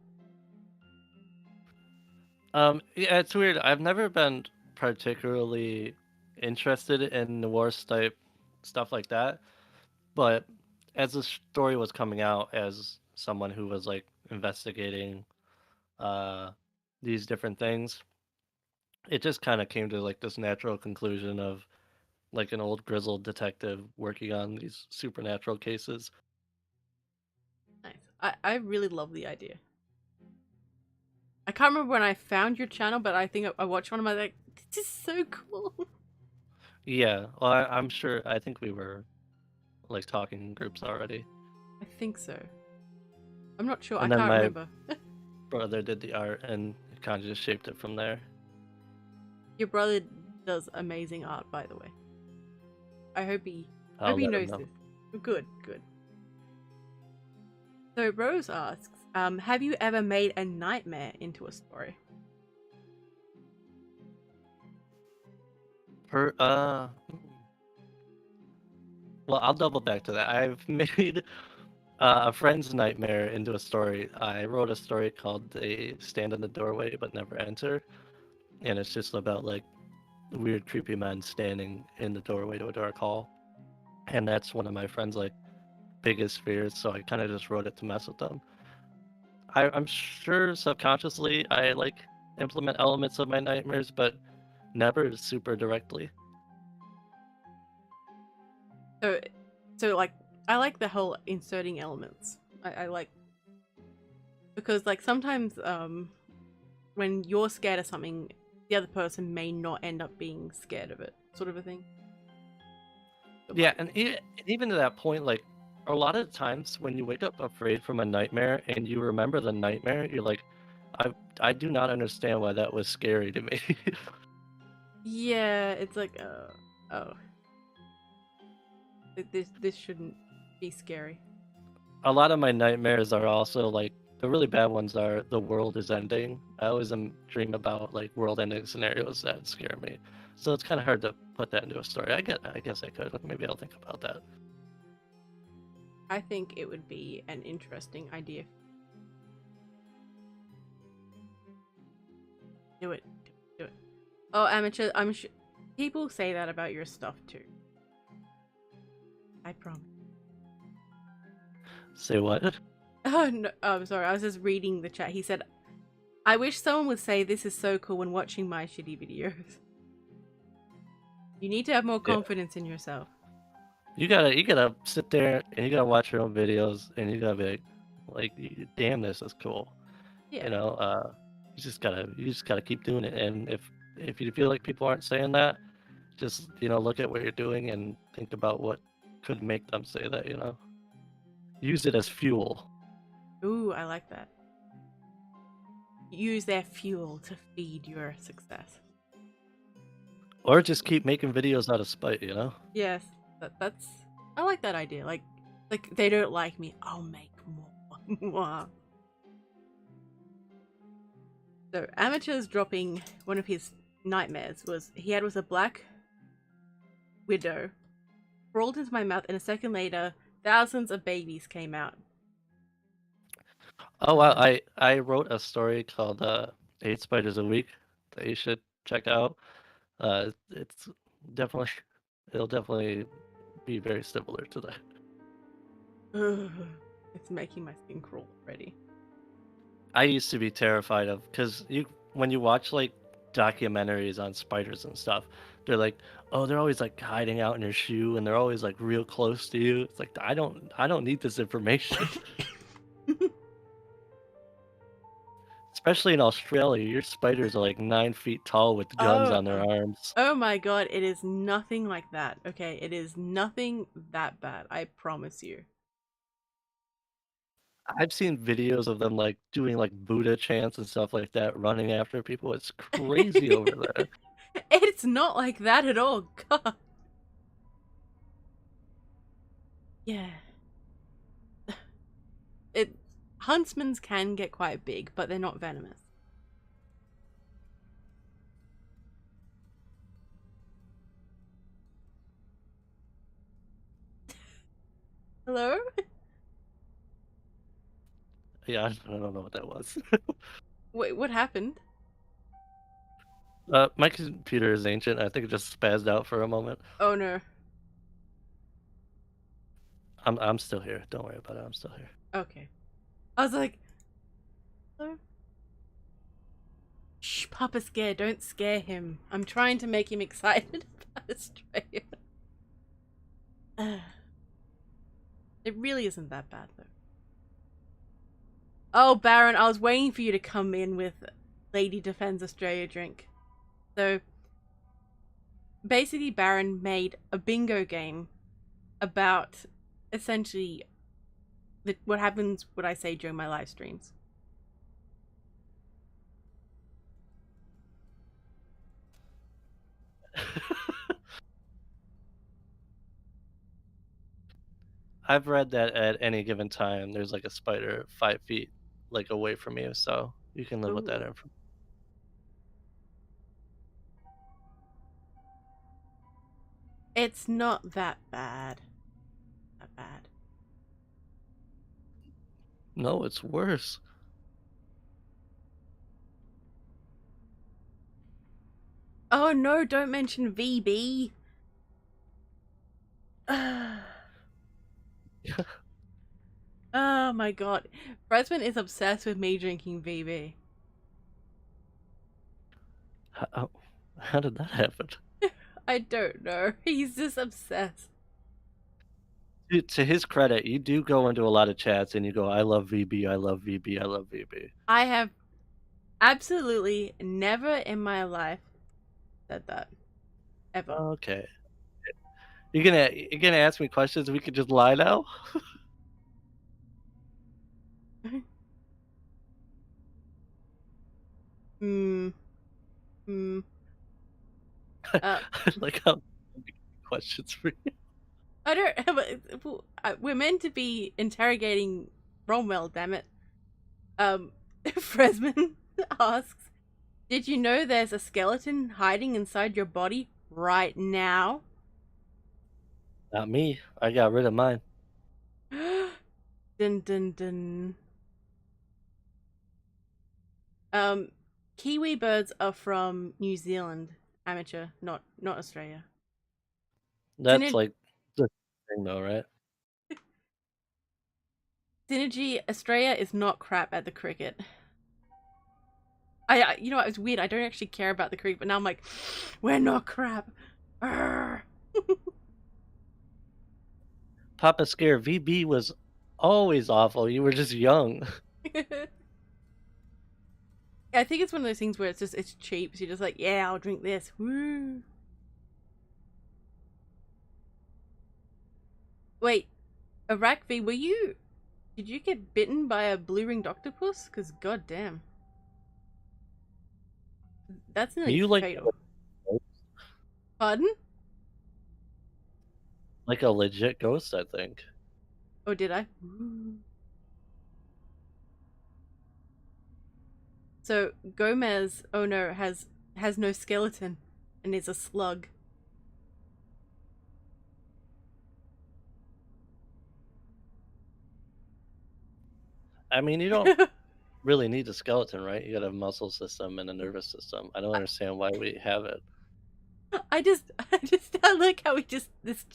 Speaker 2: Yeah, it's weird. I've never been particularly interested in noir type stuff like that, but as the story was coming out, as someone who was like investigating uh these different things, it just kind of came to like this natural conclusion of like an old grizzled detective working on these supernatural cases.
Speaker 1: Nice. I really love the idea. I can't remember when I found your channel, but I think I watched one of my like, this is so cool.
Speaker 2: Yeah, well, I'm sure. I think we were like talking in groups already.
Speaker 1: I think so. I'm not sure.
Speaker 2: And
Speaker 1: I
Speaker 2: then
Speaker 1: can't
Speaker 2: my
Speaker 1: remember.
Speaker 2: brother did the art, and it kind of just shaped it from there.
Speaker 1: Your brother does amazing art, by the way. I hope he
Speaker 2: I'll let him
Speaker 1: knows
Speaker 2: know.
Speaker 1: this. Good. So Rose asks, have you ever made a nightmare into a story?
Speaker 2: Well, I'll double back to that. I've made a friend's nightmare into a story. I wrote a story called "They Stand in the Doorway but Never Enter," and it's just about like weird, creepy men standing in the doorway to a dark hall, and that's one of my friend's like biggest fears. So I kind of just wrote it to mess with them. I'm sure subconsciously I like implement elements of my nightmares, but never super directly.
Speaker 1: So like, I like the whole inserting elements. I like, because like sometimes when you're scared of something, the other person may not end up being scared of it, sort of a thing.
Speaker 2: Yeah, and even to that point, like a lot of times when you wake up afraid from a nightmare and you remember the nightmare, you're like, I do not understand why that was scary to me.
Speaker 1: Yeah, it's like, oh, this shouldn't be scary.
Speaker 2: A lot of my nightmares are also like the really bad ones are the world is ending. I always dream about like world ending scenarios that scare me. So it's kind of hard to put that into a story. I guess I could. Maybe I'll think about that.
Speaker 1: I think it would be an interesting idea. Do it. Oh, amateur, I'm sure people say that about your stuff too. I promise.
Speaker 2: Say what?
Speaker 1: Oh no, oh, I'm sorry. I was just reading the chat. He said, "I wish someone would say this is so cool when watching my shitty videos." You need to have more
Speaker 2: Yeah.
Speaker 1: confidence in yourself.
Speaker 2: You gotta sit there and you gotta watch your own videos and you gotta be like, damn, this is cool.
Speaker 1: Yeah.
Speaker 2: You know, you just gotta keep doing it. And if you feel like people aren't saying that, just look at what you're doing and think about what could make them say that. Use it as fuel.
Speaker 1: Ooh, I like that. Use their fuel to feed your success.
Speaker 2: Or just keep making videos out of spite.
Speaker 1: Yes, that's. I like that idea. Like they don't like me. I'll make more. So Amateur's dropping one of his nightmares was he had was a black widow crawled into my mouth, and a second later, thousands of babies came out.
Speaker 2: Oh wow, I wrote a story called 8 Spiders a Week that you should check out. It's definitely it'll definitely be very similar to that.
Speaker 1: It's making my skin crawl already.
Speaker 2: I used to be terrified of because when you watch like documentaries on spiders and stuff, they're like, oh, they're always like hiding out in your shoe and they're always like real close to you. It's like I don't need this information. Especially in Australia, your spiders are like 9 feet tall with guns
Speaker 1: Oh,
Speaker 2: on their arms.
Speaker 1: oh my god, it is nothing like that. Okay, it is nothing that bad. I promise you.
Speaker 2: I've seen videos of them like doing like Buddha chants and stuff like that, running after people. It's crazy over there.
Speaker 1: It's not like that at all. God. Yeah. It huntsmans can get quite big, but they're not venomous. Hello?
Speaker 2: Yeah, I don't know what that was.
Speaker 1: Wait, what happened?
Speaker 2: My computer is ancient. I think it just spazzed out for a moment.
Speaker 1: Oh no.
Speaker 2: I'm still here. Don't worry about it. I'm still here.
Speaker 1: Okay. I was like, hello? Shh, Papa's scared. Don't scare him. I'm trying to make him excited about Australia. It really isn't that bad though. Oh, Baron, I was waiting for you to come in with Lady Defends Australia drink. So, basically, Baron made a bingo game about essentially what happens, what I say during my live streams.
Speaker 2: I've read that at any given time, there's like a spider 5 feet like away from you, so you can live with that
Speaker 1: Ooh.
Speaker 2: info.
Speaker 1: It's not that bad. That bad.
Speaker 2: No, it's worse.
Speaker 1: Oh no, don't mention VB. Oh my god. Fresman is obsessed with me drinking VB.
Speaker 2: How did that happen?
Speaker 1: I don't know. He's just obsessed.
Speaker 2: To his credit, you do go into a lot of chats and you go, I love VB, I love VB, I love VB.
Speaker 1: I have absolutely never in my life said that. Ever.
Speaker 2: Okay. You're gonna ask me questions we could just lie now?
Speaker 1: Hmm. Hmm.
Speaker 2: Like how questions for you.
Speaker 1: I don't. We're meant to be interrogating Romwell. Damn it. Fresman asks, "Did you know there's a skeleton hiding inside your body right now?"
Speaker 2: Not me. I got rid of mine.
Speaker 1: Dun dun dun. Um, Kiwi birds are from New Zealand, amateur, not Australia. Isn't
Speaker 2: That's
Speaker 1: it?
Speaker 2: like the thing though, right?
Speaker 1: Synergy, Australia is not crap at the cricket. You know what, it was weird. I don't actually care about the cricket, but now I'm like, we're not crap.
Speaker 2: Papa Scare VB was always awful. You were just young.
Speaker 1: I think it's one of those things where it's cheap, so you're just like, yeah, I'll drink this. Woo. Wait, Iraq V, did you get bitten by a blue-ringed octopus? Because goddamn. That's nearly
Speaker 2: You like
Speaker 1: fatal. Pardon?
Speaker 2: like a legit ghost, I think.
Speaker 1: Oh, did I? Ooh. So Gomez, oh no, has no skeleton and is a slug.
Speaker 2: I mean, you don't really need a skeleton, right? You got a muscle system and a nervous system. I don't understand why we have it.
Speaker 1: I like how we just this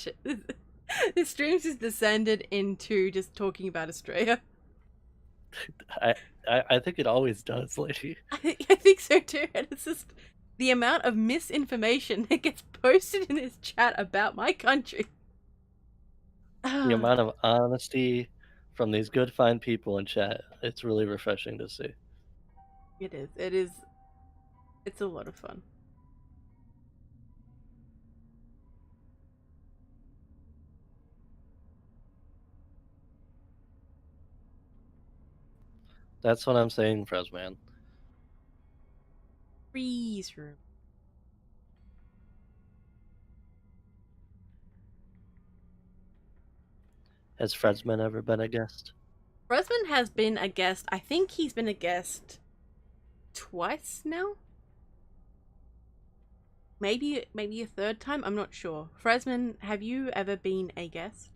Speaker 1: stream's just descended into just talking about Australia.
Speaker 2: I think it always does, lady.
Speaker 1: I think so too, and it's just the amount of misinformation that gets posted in this chat about my country.
Speaker 2: The amount of honesty from these good, fine people in chat, it's really refreshing to see.
Speaker 1: It is. It is. It's a lot of fun.
Speaker 2: That's what I'm saying, Fresman.
Speaker 1: Freeze room.
Speaker 2: Has Fresman ever been a guest?
Speaker 1: Fresman has been a guest. I think he's been a guest twice now. Maybe a third time. I'm not sure. Fresman, have you ever been a guest?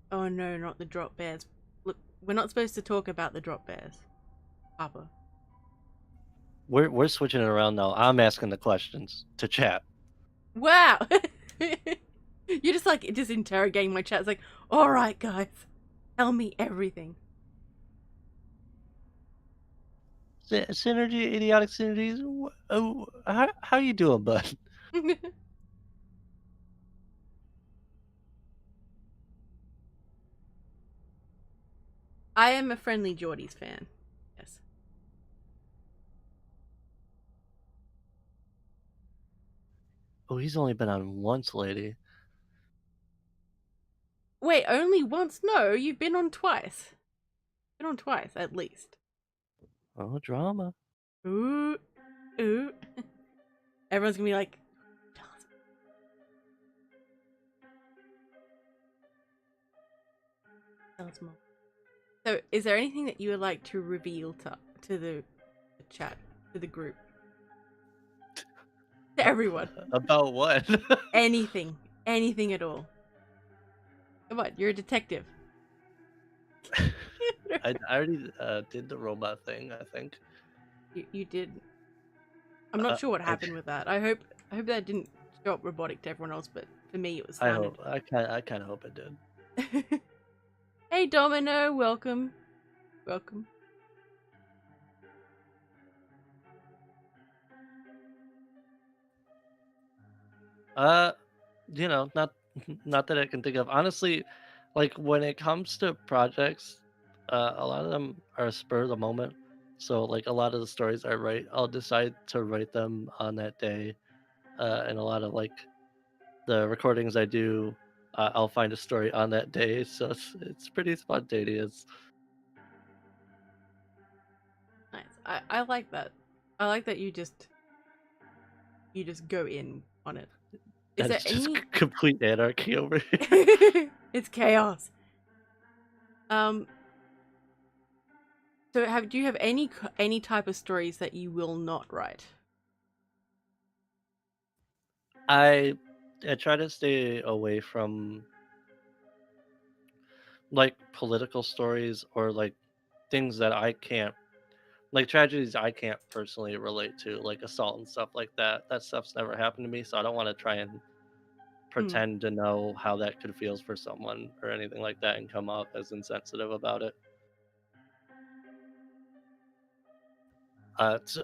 Speaker 1: Oh no, not the drop bears. Look, we're not supposed to talk about the drop bears. Papa.
Speaker 2: We're switching it around now. I'm asking the questions to chat.
Speaker 1: Wow! You're just like just interrogating my chat. It's like, alright guys, tell me everything.
Speaker 2: Synergy, idiotic synergies. How you doing, bud?
Speaker 1: I am a friendly Geordies fan. Yes.
Speaker 2: Oh, he's only been on once, lady.
Speaker 1: Wait, only once? No, you've been on twice. Been on twice, at least.
Speaker 2: Oh, drama.
Speaker 1: Ooh. Ooh. Everyone's gonna be like, tell us more. So, is there anything that you would like to reveal to the chat, to the group? To everyone.
Speaker 2: About what?
Speaker 1: Anything. Anything at all. Come on, you're a detective.
Speaker 2: I already did the robot thing, I think.
Speaker 1: You did. I'm not sure what happened with that. I hope that didn't show up robotic to everyone else, but for me it was sounded.
Speaker 2: I kind of hope it did.
Speaker 1: Hey Domino, welcome. Welcome.
Speaker 2: You know, not that I can think of. Honestly, like when it comes to projects, a lot of them are spur of the moment. So like a lot of the stories I write, I'll decide to write them on that day. And a lot of like the recordings I do, I'll find a story on that day. So it's pretty spontaneous.
Speaker 1: Nice. I like that. I like that you just go in on it. Is
Speaker 2: And
Speaker 1: there
Speaker 2: it's just
Speaker 1: any
Speaker 2: complete anarchy over here.
Speaker 1: It's chaos. So do you have any type of stories that you will not write?
Speaker 2: I try to stay away from like political stories or like things that I can't, like tragedies I can't personally relate to, like assault and stuff like that. That stuff's never happened to me, so I don't want to try and pretend to know how that could feel for someone or anything like that and come off as insensitive about it. So,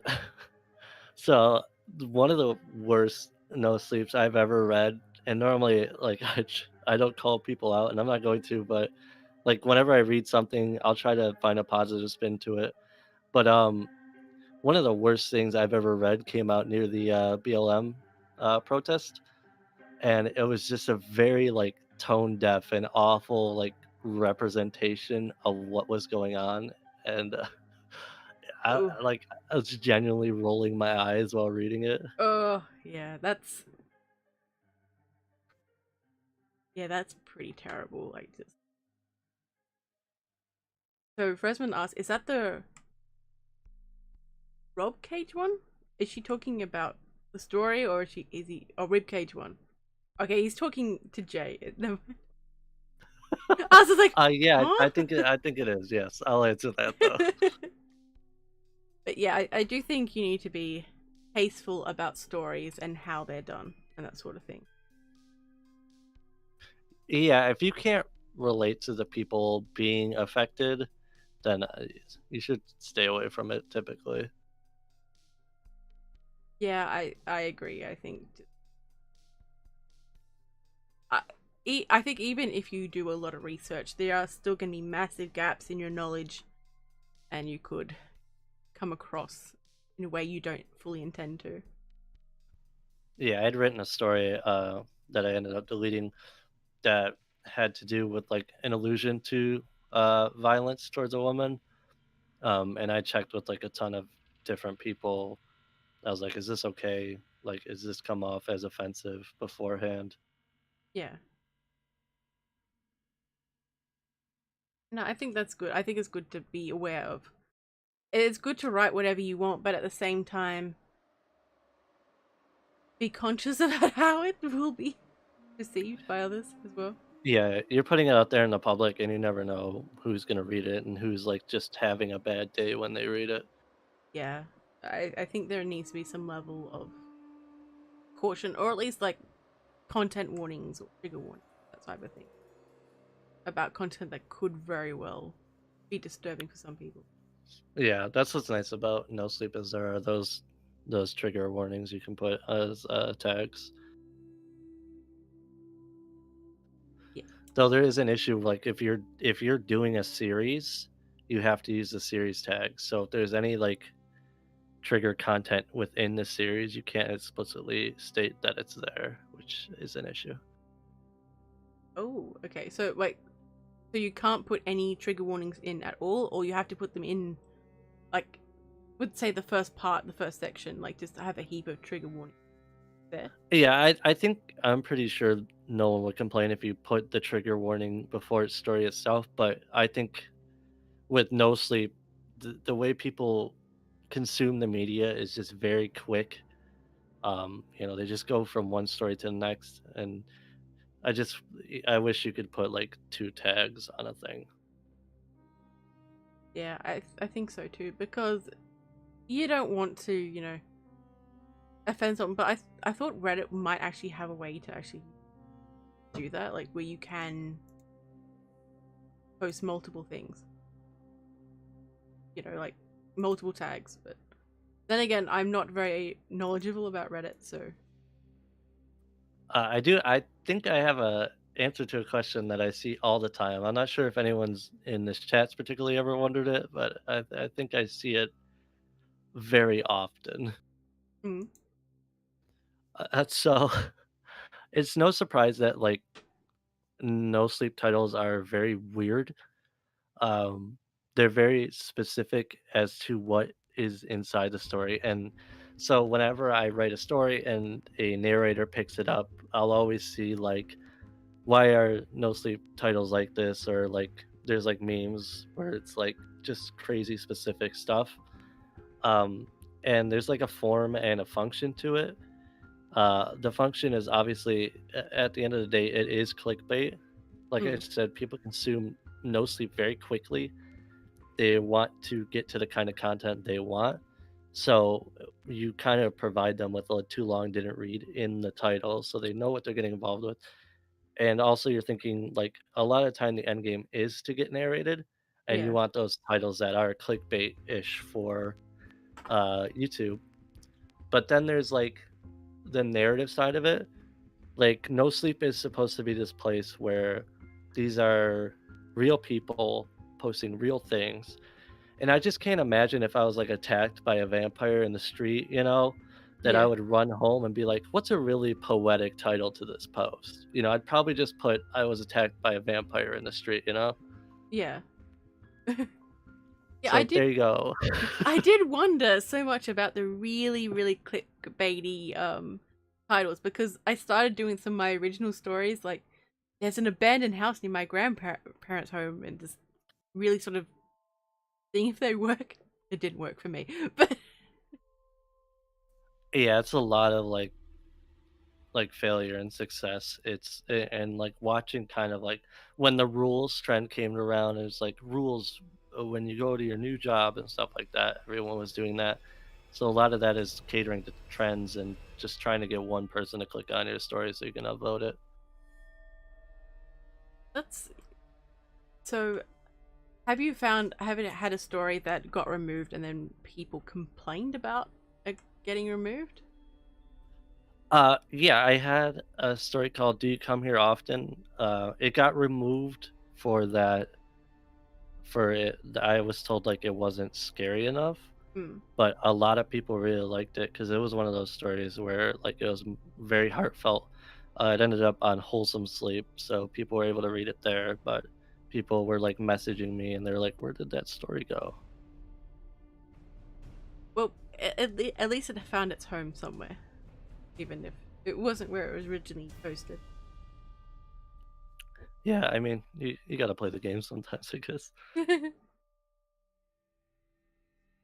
Speaker 2: so one of the worst no sleeps I've ever read, and normally like I don't call people out, and I'm not going to, but like whenever I read something, I'll try to find a positive spin to it. But one of the worst things I've ever read came out near the BLM protest, and it was just a very like tone deaf and awful like representation of what was going on, and
Speaker 1: Oh,
Speaker 2: I was genuinely rolling my eyes while reading it.
Speaker 1: oh, yeah, that's pretty terrible. Like, just so Fresman asked, is that the Rob Cage one? Is she talking about the story, or is he Rib Cage one? Okay, he's talking to Jay. No, I was just like,
Speaker 2: Yeah,
Speaker 1: huh?
Speaker 2: I think it is. Yes, I'll answer that though.
Speaker 1: But yeah, I do think you need to be tasteful about stories and how they're done and that sort of thing.
Speaker 2: Yeah, if you can't relate to the people being affected, then you should stay away from it. Typically,
Speaker 1: Yeah, I agree. I think I, I think even if you do a lot of research, there are still going to be massive gaps in your knowledge, and you could come across in a way you don't fully intend to.
Speaker 2: yeah, I had written a story that I ended up deleting that had to do with like an allusion to violence towards a woman, and I checked with like a ton of different people. I was like, "Is this okay? Like, is this come off as offensive beforehand?"
Speaker 1: Yeah. No, I think that's good. I think it's good to be aware of. It's good to write whatever you want, but at the same time, be conscious about how it will be perceived by others as well.
Speaker 2: Yeah, you're putting it out there in the public, and you never know who's gonna read it and who's like just having a bad day when they read it.
Speaker 1: Yeah. I think there needs to be some level of caution, or at least like content warnings or trigger warnings, that type of thing, about content that could very well be disturbing for some people.
Speaker 2: Yeah, that's what's nice about No Sleep is there are those trigger warnings you can put as tags.
Speaker 1: Yeah.
Speaker 2: Though there is an issue, like if you're doing a series, you have to use the series tag. So if there's any like trigger content within the series, you can't explicitly state that it's there, which is an issue.
Speaker 1: Oh, okay. So like, so you can't put any trigger warnings in at all, or you have to put them in, like, would say the first part, the first section, like just have a heap of trigger warnings there.
Speaker 2: Yeah, I think I'm pretty sure no one would complain if you put the trigger warning before its story itself, but I think with No Sleep, the way people consume the media is just very quick. They just go from one story to the next, and I just I wish you could put like two tags on a thing.
Speaker 1: Yeah, I think so too, because you don't want to, offend someone. But I thought Reddit might actually have a way to actually do that, like where you can post multiple things, like multiple tags. But then again, I'm not very knowledgeable about Reddit, so
Speaker 2: I think I have a answer to a question that I see all the time. I'm not sure if anyone's in this chat's particularly ever wondered it, but I think I see it very often.
Speaker 1: mm,
Speaker 2: So it's no surprise that like no sleep titles are very weird. Um, they're very specific as to what is inside the story, and so whenever I write a story and a narrator picks it up, I'll always see like why are no sleep titles like this, or like there's like memes where it's like just crazy specific stuff. Um, and there's like a form and a function to it. The function is obviously at the end of the day, it is clickbait. Like I
Speaker 1: mm,
Speaker 2: said, people consume no sleep very quickly. They want to get to the kind of content they want. So you kind of provide them with a too long didn't read in the title, so they know what they're getting involved with. And also, you're thinking like a lot of time the end game is to get narrated, and you
Speaker 1: Yeah.
Speaker 2: want those titles that are clickbait ish for YouTube. But then there's like the narrative side of it. Like No Sleep is supposed to be this place where these are real people posting real things. And I just can't imagine if I was like attacked by a vampire in the street, that I
Speaker 1: Yeah.
Speaker 2: would run home and be like, what's a really poetic title to this post? I'd probably just put I was attacked by a vampire in the street.
Speaker 1: Yeah. Yeah,
Speaker 2: So there you go.
Speaker 1: I did wonder so much about the really, really clickbaity titles, because I started doing some of my original stories, like there's an abandoned house near my grandparents' home, and just really sort of seeing if they work. It didn't work for me, but
Speaker 2: Yeah, it's a lot of like failure and success. And like watching kind of like when the rules trend came around, it's like rules when you go to your new job and stuff like that. Everyone was doing that. So a lot of that is catering to trends and just trying to get one person to click on your story so you can upvote it.
Speaker 1: that's so. Have you had a story that got removed and then people complained about it getting removed?
Speaker 2: Yeah, I had a story called "Do You Come Here Often?" It got removed for that. For it, I was told like it wasn't scary enough.
Speaker 1: Hmm.
Speaker 2: But a lot of people really liked it because it was one of those stories where like it was very heartfelt. It ended up on Wholesome Sleep, so people were able to read it there. But people were like messaging me, and they're like, "Where did that story go?"
Speaker 1: Well, at least it found its home somewhere, even if it wasn't where it was originally posted.
Speaker 2: Yeah, I mean, you got to play the game sometimes, I guess.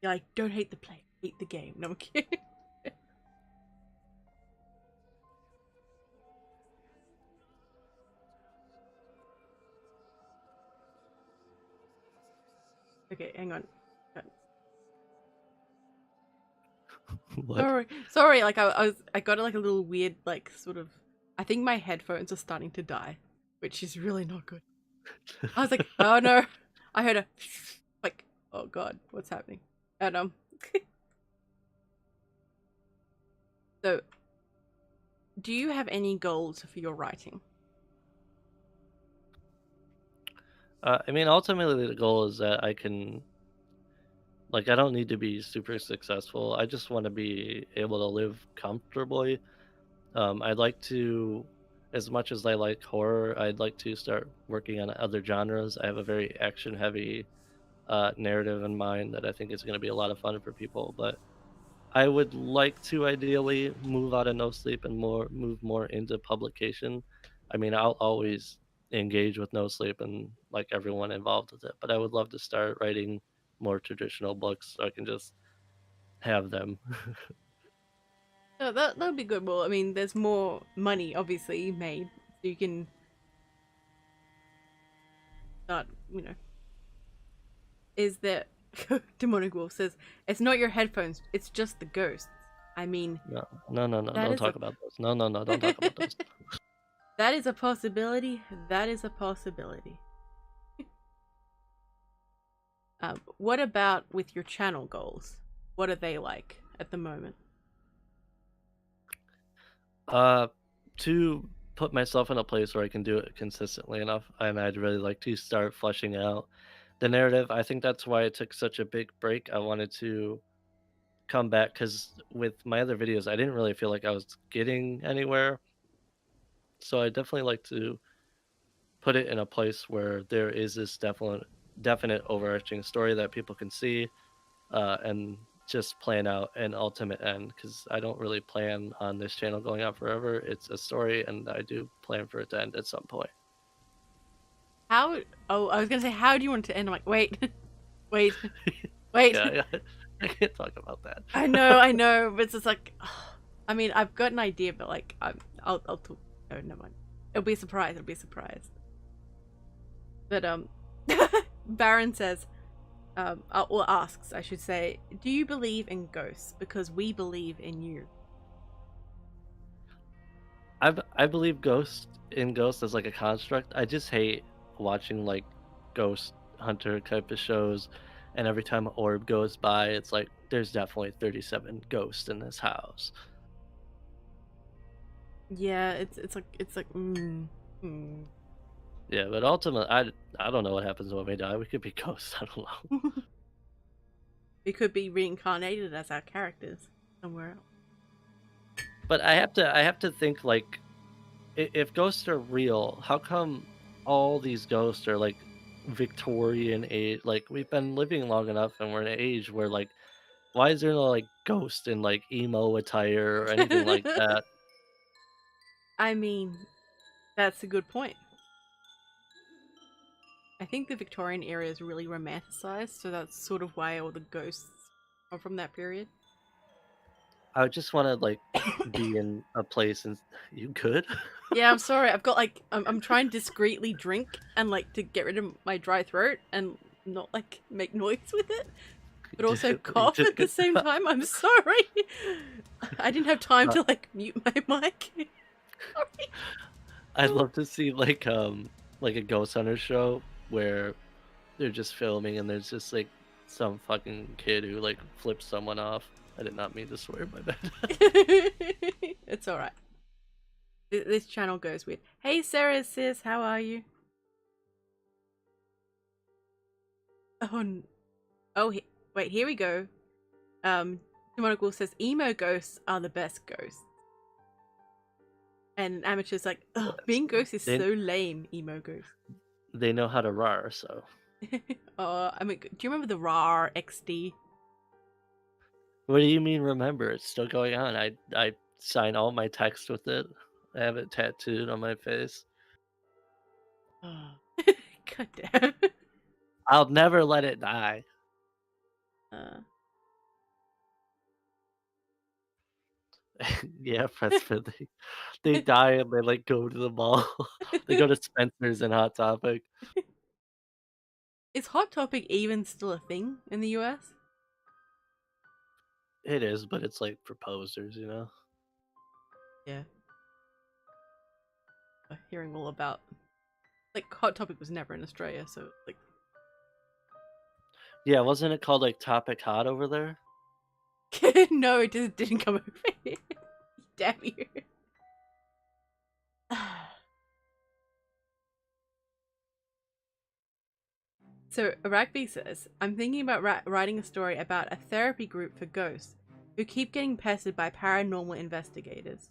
Speaker 1: You're like, don't hate the play, hate the game. No, I'm kidding. Okay, hang on.
Speaker 2: What?
Speaker 1: Sorry. Like I got like a little weird, like sort of. I think my headphones are starting to die, which is really not good. I was like, oh no, I heard a like, oh god, what's happening? And so do you have any goals for your writing?
Speaker 2: I mean, ultimately, the goal is that I can, like, I don't need to be super successful. I just want to be able to live comfortably. I'd like to, as much as I like horror, I'd like to start working on other genres. I have a very action heavy narrative in mind that I think is going to be a lot of fun for people. But I would like to ideally move out of No Sleep and move more into publication. I mean, I'll always engage with No Sleep and like everyone involved with it, but I would love to start writing more traditional books so I can just have them.
Speaker 1: No, that would be good. Well, I mean, there's more money obviously made, so you can start. Is that Demonic Wolf says it's not your headphones, it's just the ghosts. I mean,
Speaker 2: No, no, no, no,
Speaker 1: that
Speaker 2: don't
Speaker 1: is a
Speaker 2: talk about those. No, no, no, don't talk about those.
Speaker 1: that is a possibility. That is a possibility. What about with your channel goals? What are they like at the moment?
Speaker 2: Uh, to put myself in a place where I can do it consistently enough, and I'd really like to start fleshing out the narrative. I think that's why it took such a big break. I wanted to come back because with my other videos, I didn't really feel like I was getting anywhere. So I definitely like to put it in a place where there is this definite overarching story that people can see, and just plan out an ultimate end because I don't really plan on this channel going on forever. It's a story, and I do plan for it to end at some point.
Speaker 1: How? Oh, I was gonna say, how do you want it to end? I'm like, wait, wait, wait.
Speaker 2: Yeah, yeah. I can't talk about that.
Speaker 1: I know, but it's just like, I mean, I've got an idea, but like, I'll talk. No, never mind. It'll be a surprise. It'll be a surprise. But Baron says, or asks, I should say, do you believe in ghosts? Because we believe in you.
Speaker 2: I believe ghosts as like a construct. I just hate watching like ghost hunter type of shows, and every time an orb goes by, it's like there's definitely 37 ghosts in this house.
Speaker 1: Yeah, it's like.
Speaker 2: Yeah, but ultimately, I don't know what happens when we die. We could be ghosts. I don't know.
Speaker 1: We could be reincarnated as our characters somewhere else.
Speaker 2: But I have to think like, if ghosts are real, how come all these ghosts are like Victorian age? Like we've been living long enough, and we're in an age where like, why is there no like ghost in like emo attire or anything like that?
Speaker 1: I mean, that's a good point. I think the Victorian era is really romanticized, so that's sort of why all the ghosts are from that period.
Speaker 2: I would just want to like be in a place and you could.
Speaker 1: Yeah, I'm sorry. I've got like I'm trying to discreetly drink and like to get rid of my dry throat and not like make noise with it, but also
Speaker 2: You
Speaker 1: cough
Speaker 2: just
Speaker 1: at the
Speaker 2: could.
Speaker 1: same time. I'm sorry. I didn't have time to like mute my mic. Sorry.
Speaker 2: I'd love to see like a ghost hunter show where they're just filming and there's just like some fucking kid who like flips someone off. I did not mean to swear, my bad.
Speaker 1: It's all right. This channel goes weird. Hey Sarah, sis, how are you? Oh, wait, here we go. Demonical says emo ghosts are the best ghosts. And Amateur's like, ugh, being ghost is
Speaker 2: They
Speaker 1: so lame, emo ghost.
Speaker 2: they know how to rar, so
Speaker 1: I mean, do you remember the RAR XD?
Speaker 2: what do you mean remember? It's still going on. I sign all my text with it. I have it tattooed on my face.
Speaker 1: God damn.
Speaker 2: I'll never let it die.
Speaker 1: Uh,
Speaker 2: Yeah, Preston. They die and they like go to the mall. They go to Spencer's and Hot Topic.
Speaker 1: is Hot Topic even still a thing in the US?
Speaker 2: It is, but it's like for posers, you know?
Speaker 1: Yeah. Hearing all about like Hot Topic was never in Australia, so like
Speaker 2: Yeah, wasn't it called like Topic Hot over there?
Speaker 1: no, it just didn't come over here. Damn you. So Aragbi says, I'm thinking about writing a story about a therapy group for ghosts who keep getting pestered by paranormal investigators.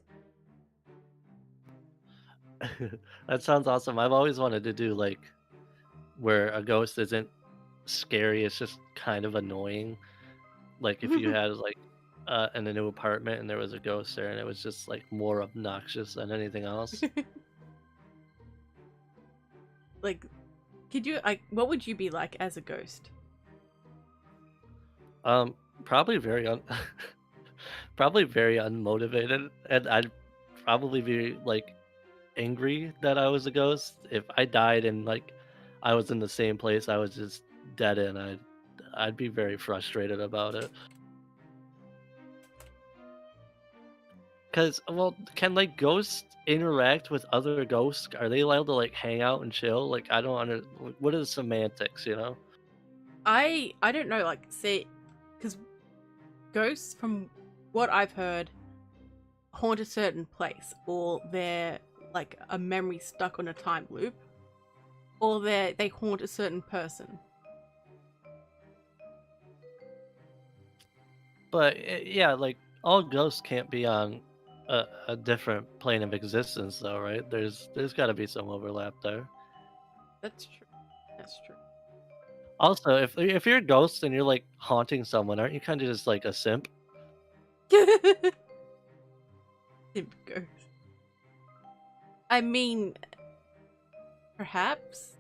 Speaker 2: That sounds awesome. I've always wanted to do like where a ghost isn't scary, it's just kind of annoying. Like if you had like in a new apartment and there was a ghost there and it was just like more obnoxious than anything else.
Speaker 1: Like, could you like what would you be like as a ghost?
Speaker 2: Probably very probably very unmotivated, and I'd probably be like angry that I was a ghost. If I died and like I was in the same place I was just dead in, I'd be very frustrated about it. Cause well, can like ghosts interact with other ghosts? Are they allowed to like hang out and chill? Like I don't under what are the semantics, you know?
Speaker 1: I don't know, like say because ghosts from what I've heard haunt a certain place, or they're like a memory stuck on a time loop, or they haunt a certain person.
Speaker 2: But yeah, like all ghosts can't be on a different plane of existence, though, right? There's got to be some overlap there.
Speaker 1: That's true. That's true.
Speaker 2: Also, if you're a ghost and you're like haunting someone, aren't you kind of just like a simp?
Speaker 1: Simp ghost. I mean, perhaps.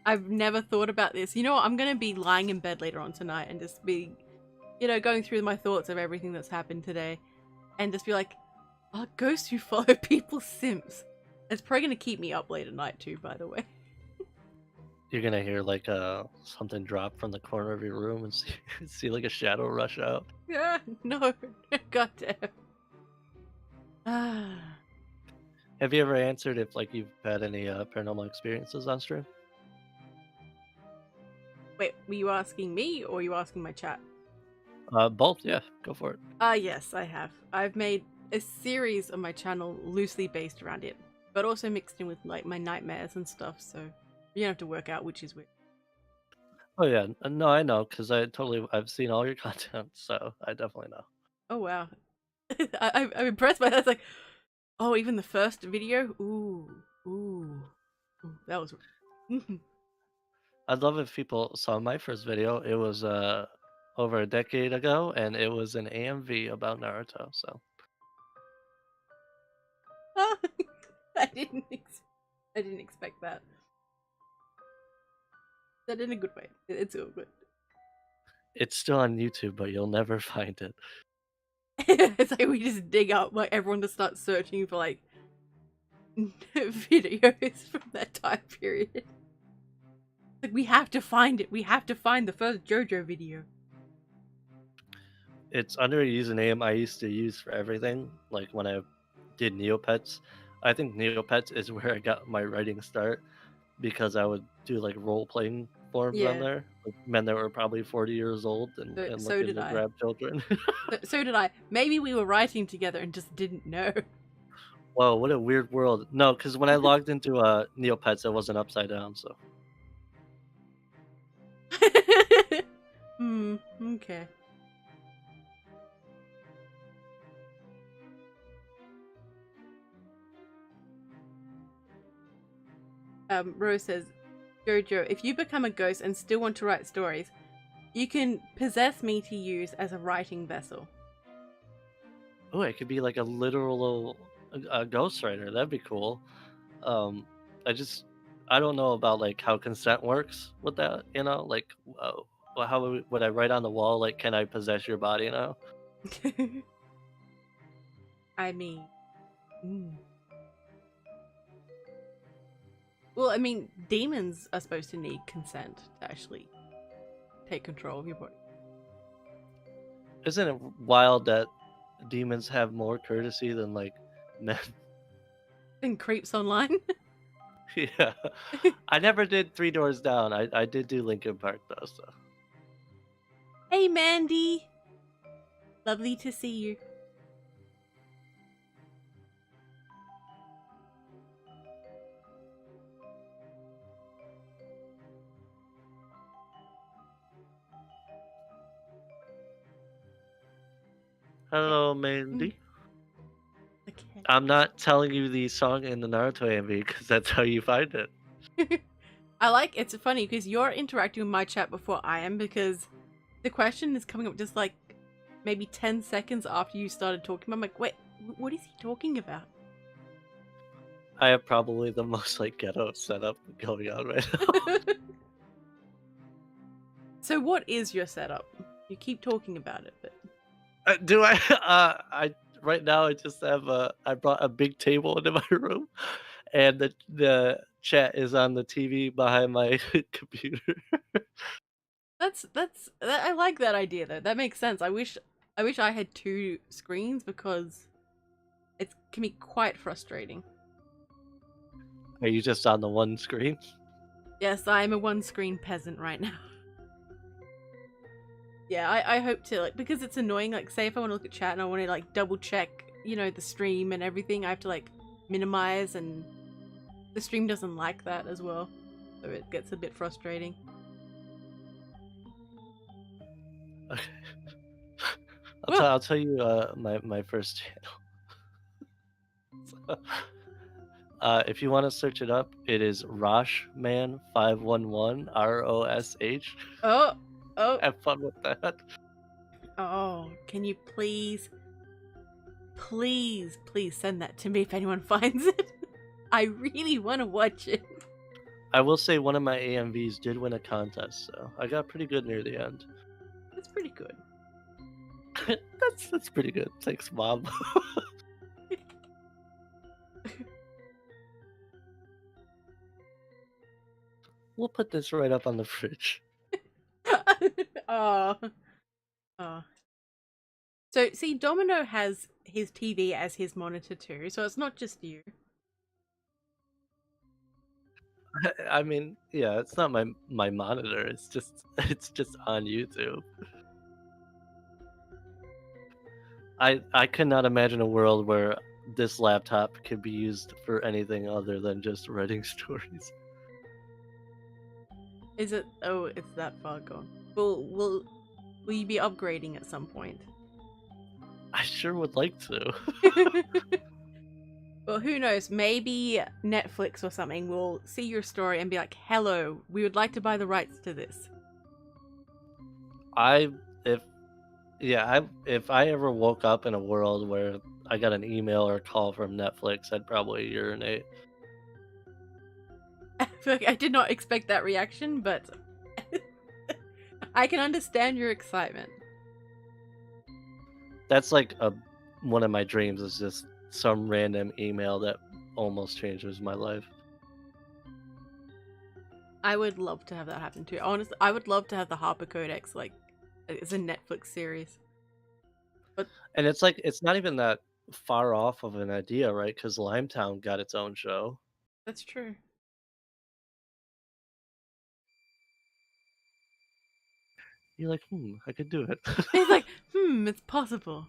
Speaker 1: I've never thought about this. You know what? I'm gonna be lying in bed later on tonight and just be, going through my thoughts of everything that's happened today, and just be like, "Oh, ghosts who follow people, simps." It's probably gonna keep me up late at night too. By the way.
Speaker 2: You're gonna hear like something drop from the corner of your room and see like a shadow rush out.
Speaker 1: Yeah, no, goddamn. Ah.
Speaker 2: Have you ever answered if like you've had any paranormal experiences on stream?
Speaker 1: Wait, were you asking me or were you asking my chat?
Speaker 2: Both, yeah, go for it.
Speaker 1: Yes, I have. I've made a series on my channel loosely based around it, but also mixed in with like my nightmares and stuff, so you don't have to work out which is which.
Speaker 2: Oh yeah, no, I know because I've seen all your content, so I definitely know.
Speaker 1: Oh wow. I'm impressed by that. It's like, oh, even the first video? Ooh. That was.
Speaker 2: I'd love if people saw my first video. It was over a decade ago, and it was an AMV about Naruto. So
Speaker 1: I didn't. I didn't expect that. That in a good way. It's all good.
Speaker 2: it's still on YouTube, but you'll never find it.
Speaker 1: It's like we just dig up like everyone to start searching for like videos from that time period. Like we have to find it. We have to find the first JoJo video.
Speaker 2: It's under a username I used to use for everything. Like when I did Neopets, I think Neopets is where I got my writing start because I would do like role playing forms on
Speaker 1: Yeah.
Speaker 2: there, with men that were probably 40 years old and
Speaker 1: So
Speaker 2: looking
Speaker 1: did
Speaker 2: to
Speaker 1: I.
Speaker 2: grab children.
Speaker 1: So did I. Maybe we were writing together and just didn't know.
Speaker 2: Whoa, what a weird world. No, because when I logged into Neopets, it wasn't upside down. So
Speaker 1: Okay. Rose says, Jojo, if you become a ghost and still want to write stories, you can possess me to use as a writing vessel.
Speaker 2: oh, it could be like a literal ghostwriter. That'd be cool. Um, I don't know about like how consent works with that. You know, like how would I write on the wall? Like, can I possess your body now?
Speaker 1: I mean, mm. Well, I mean, demons are supposed to need consent to actually take control of your body.
Speaker 2: Isn't it wild that demons have more courtesy than like men?
Speaker 1: And creeps online.
Speaker 2: Yeah, I never did Three Doors Down. I did do Linkin Park though. So
Speaker 1: Hey, Mandy. Lovely to see you.
Speaker 2: hello,
Speaker 1: Mm.
Speaker 2: Mandy.
Speaker 1: Okay.
Speaker 2: I'm not telling you the song in the Naruto MV because that's how you find it.
Speaker 1: I like it's funny because you're interacting with my chat before I am because the question is coming up just like maybe 10 seconds after you started talking. I'm like, wait, what is he talking about?
Speaker 2: I have probably the most like ghetto setup going on right now.
Speaker 1: So what is your setup? You keep talking about it, but
Speaker 2: Do I? I right now I just have I brought a big table into my room, and the chat is on the TV behind my computer.
Speaker 1: I like that idea though. That makes sense. I wish I had two screens because it can be quite frustrating.
Speaker 2: Are you just on the one screen?
Speaker 1: Yes, I'm a one screen peasant right now. Yeah, I hope to like because it's annoying. Like, say if I want to look at chat and I want to like double check, you know, the stream and everything, I have to like minimize, and the stream doesn't like that as well, so it gets a bit frustrating.
Speaker 2: Okay.
Speaker 1: Well,
Speaker 2: I'll tell you my first channel. If you want to search it up, it is Roshman511 ROSH.
Speaker 1: oh,
Speaker 2: Have fun with that.
Speaker 1: oh, can you please send that to me if anyone finds it? I really want to watch it.
Speaker 2: I will say one of my AMVs did win a contest, so I got pretty good near the end.
Speaker 1: That's pretty good.
Speaker 2: That's pretty good. Thanks, Mom. We'll put this right up on the fridge.
Speaker 1: Oh, oh. So see, Domino has his TV as his monitor too, so it's not just you.
Speaker 2: I mean, yeah, it's not my monitor. It's just on YouTube. I cannot imagine a world where this laptop could be used for anything other than just writing stories.
Speaker 1: Is it? Oh, it's that far gone. Will you be upgrading at some point?
Speaker 2: I sure would like to.
Speaker 1: Well, who knows? Maybe Netflix or something will see your story and be like, "Hello, we would like to buy the rights to this."
Speaker 2: I if Yeah, if I ever woke up in a world where I got an email or a call from Netflix, I'd probably urinate.
Speaker 1: I feel like I did not expect that reaction, but I can understand your excitement.
Speaker 2: That's like a one of my dreams is just some random email that almost changes my life.
Speaker 1: I would love to have that happen too. Honestly, I would love to have the Harper Codex like as a Netflix series. But
Speaker 2: And it's like it's not even that far off of an idea, right? Because Limetown got its own show.
Speaker 1: that's true.
Speaker 2: You're like, I could do it.
Speaker 1: It's like, it's possible.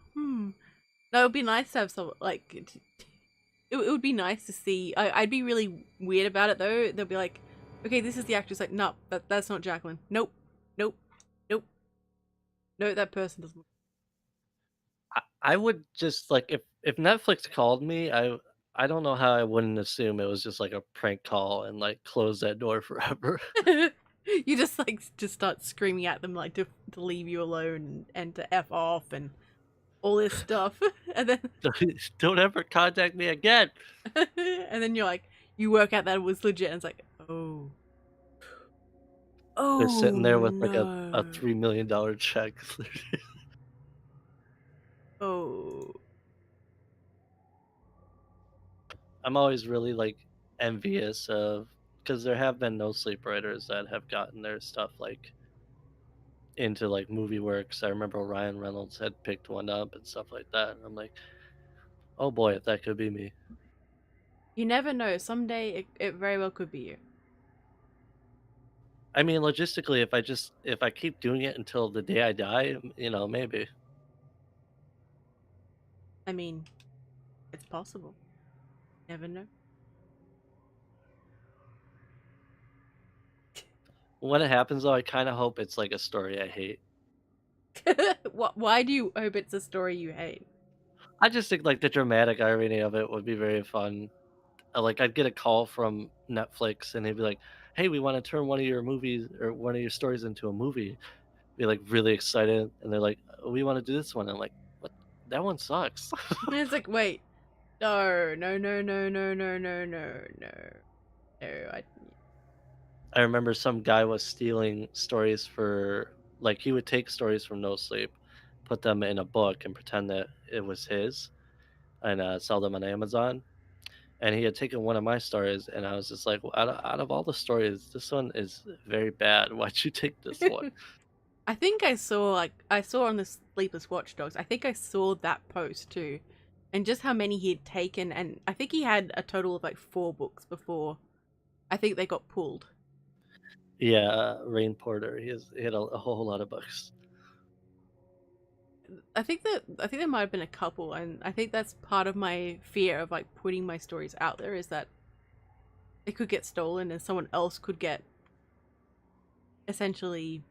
Speaker 1: That would be nice to have some like. It would be nice to see. I'd be really weird about it though. They'll be like, okay, this is the actress. Like, no, that's not Jacqueline. Nope, nope, nope. No, that person doesn't.
Speaker 2: I would just like if Netflix called me, I don't know how I wouldn't assume it was just like a prank call and like close that door forever.
Speaker 1: You just like just start screaming at them like to leave you alone and to f off and all this stuff, and then
Speaker 2: Don't ever contact me again.
Speaker 1: and then you're like, you work out that it was legit, and it's like, oh,
Speaker 2: They're sitting
Speaker 1: oh
Speaker 2: there with like a
Speaker 1: no,
Speaker 2: $3 million check.
Speaker 1: oh.
Speaker 2: I'm always really like envious of because there have been no sleep writers that have gotten their stuff like into like movie works. I remember Ryan Reynolds had picked one up and stuff like that. And I'm like, oh boy, if that could be me.
Speaker 1: You never know. Someday it very well could be you.
Speaker 2: I mean, logistically, if I keep doing it until the day I die, maybe.
Speaker 1: I mean, it's possible. Never know.
Speaker 2: When it happens though, I kind of hope it's like a story I hate.
Speaker 1: What? Why do you hope it's a story you hate?
Speaker 2: I just think like the dramatic irony of it would be very fun. Like I'd get a call from Netflix and they'd be like, "Hey, we want to turn one of your movies or one of your stories into a movie." Be like really excited, and they're like, "We want to do this one." I'm like, "What? That one sucks."
Speaker 1: And it's like, wait, no, no, no, no, no, no, no, no, no, no.
Speaker 2: I remember some guy was stealing stories for like he would take stories from No Sleep, put them in a book, and pretend that it was his, and sell them on Amazon. And he had taken one of my stories, and I was just like, well, out of all the stories, this one is very bad. Why'd you take this one?
Speaker 1: I think I saw on the Sleepless Watchdogs. I think I saw that post too, and just how many he had taken, and I think he had a total of like 4 books before. I think they got pulled.
Speaker 2: Yeah, Rain Porter. He had a whole lot of books.
Speaker 1: I think there might have been a couple, and I think that's part of my fear of like putting my stories out there is that it could get stolen and someone else could get essentially,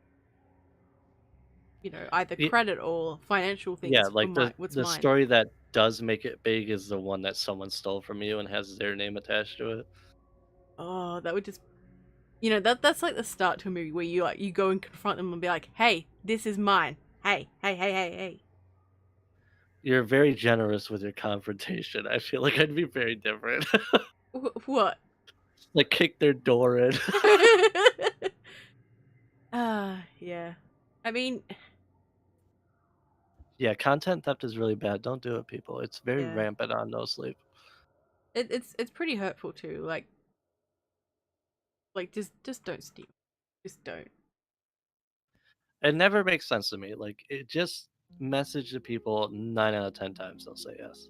Speaker 1: either credit or financial
Speaker 2: Yeah,
Speaker 1: things for
Speaker 2: like
Speaker 1: what's
Speaker 2: the
Speaker 1: mine.
Speaker 2: story that does make it big is the one that someone stole from you and has their name attached to it.
Speaker 1: Oh, that would just that's like the start to a movie where you go and confront them and be like, "Hey, this is mine. Hey, hey, hey, hey,
Speaker 2: You're very generous with your confrontation. I feel like I'd be very different.
Speaker 1: hey." What?
Speaker 2: Like kick their door in.
Speaker 1: Yeah. I mean,
Speaker 2: Yeah, content theft is really bad. Don't do it, people. It's very
Speaker 1: yeah.
Speaker 2: rampant on No Sleep.
Speaker 1: It's pretty hurtful too. Like Like, just don't steal. Just don't.
Speaker 2: It never makes sense to me. Like, it just message the people 9 out of 10 times they'll say yes.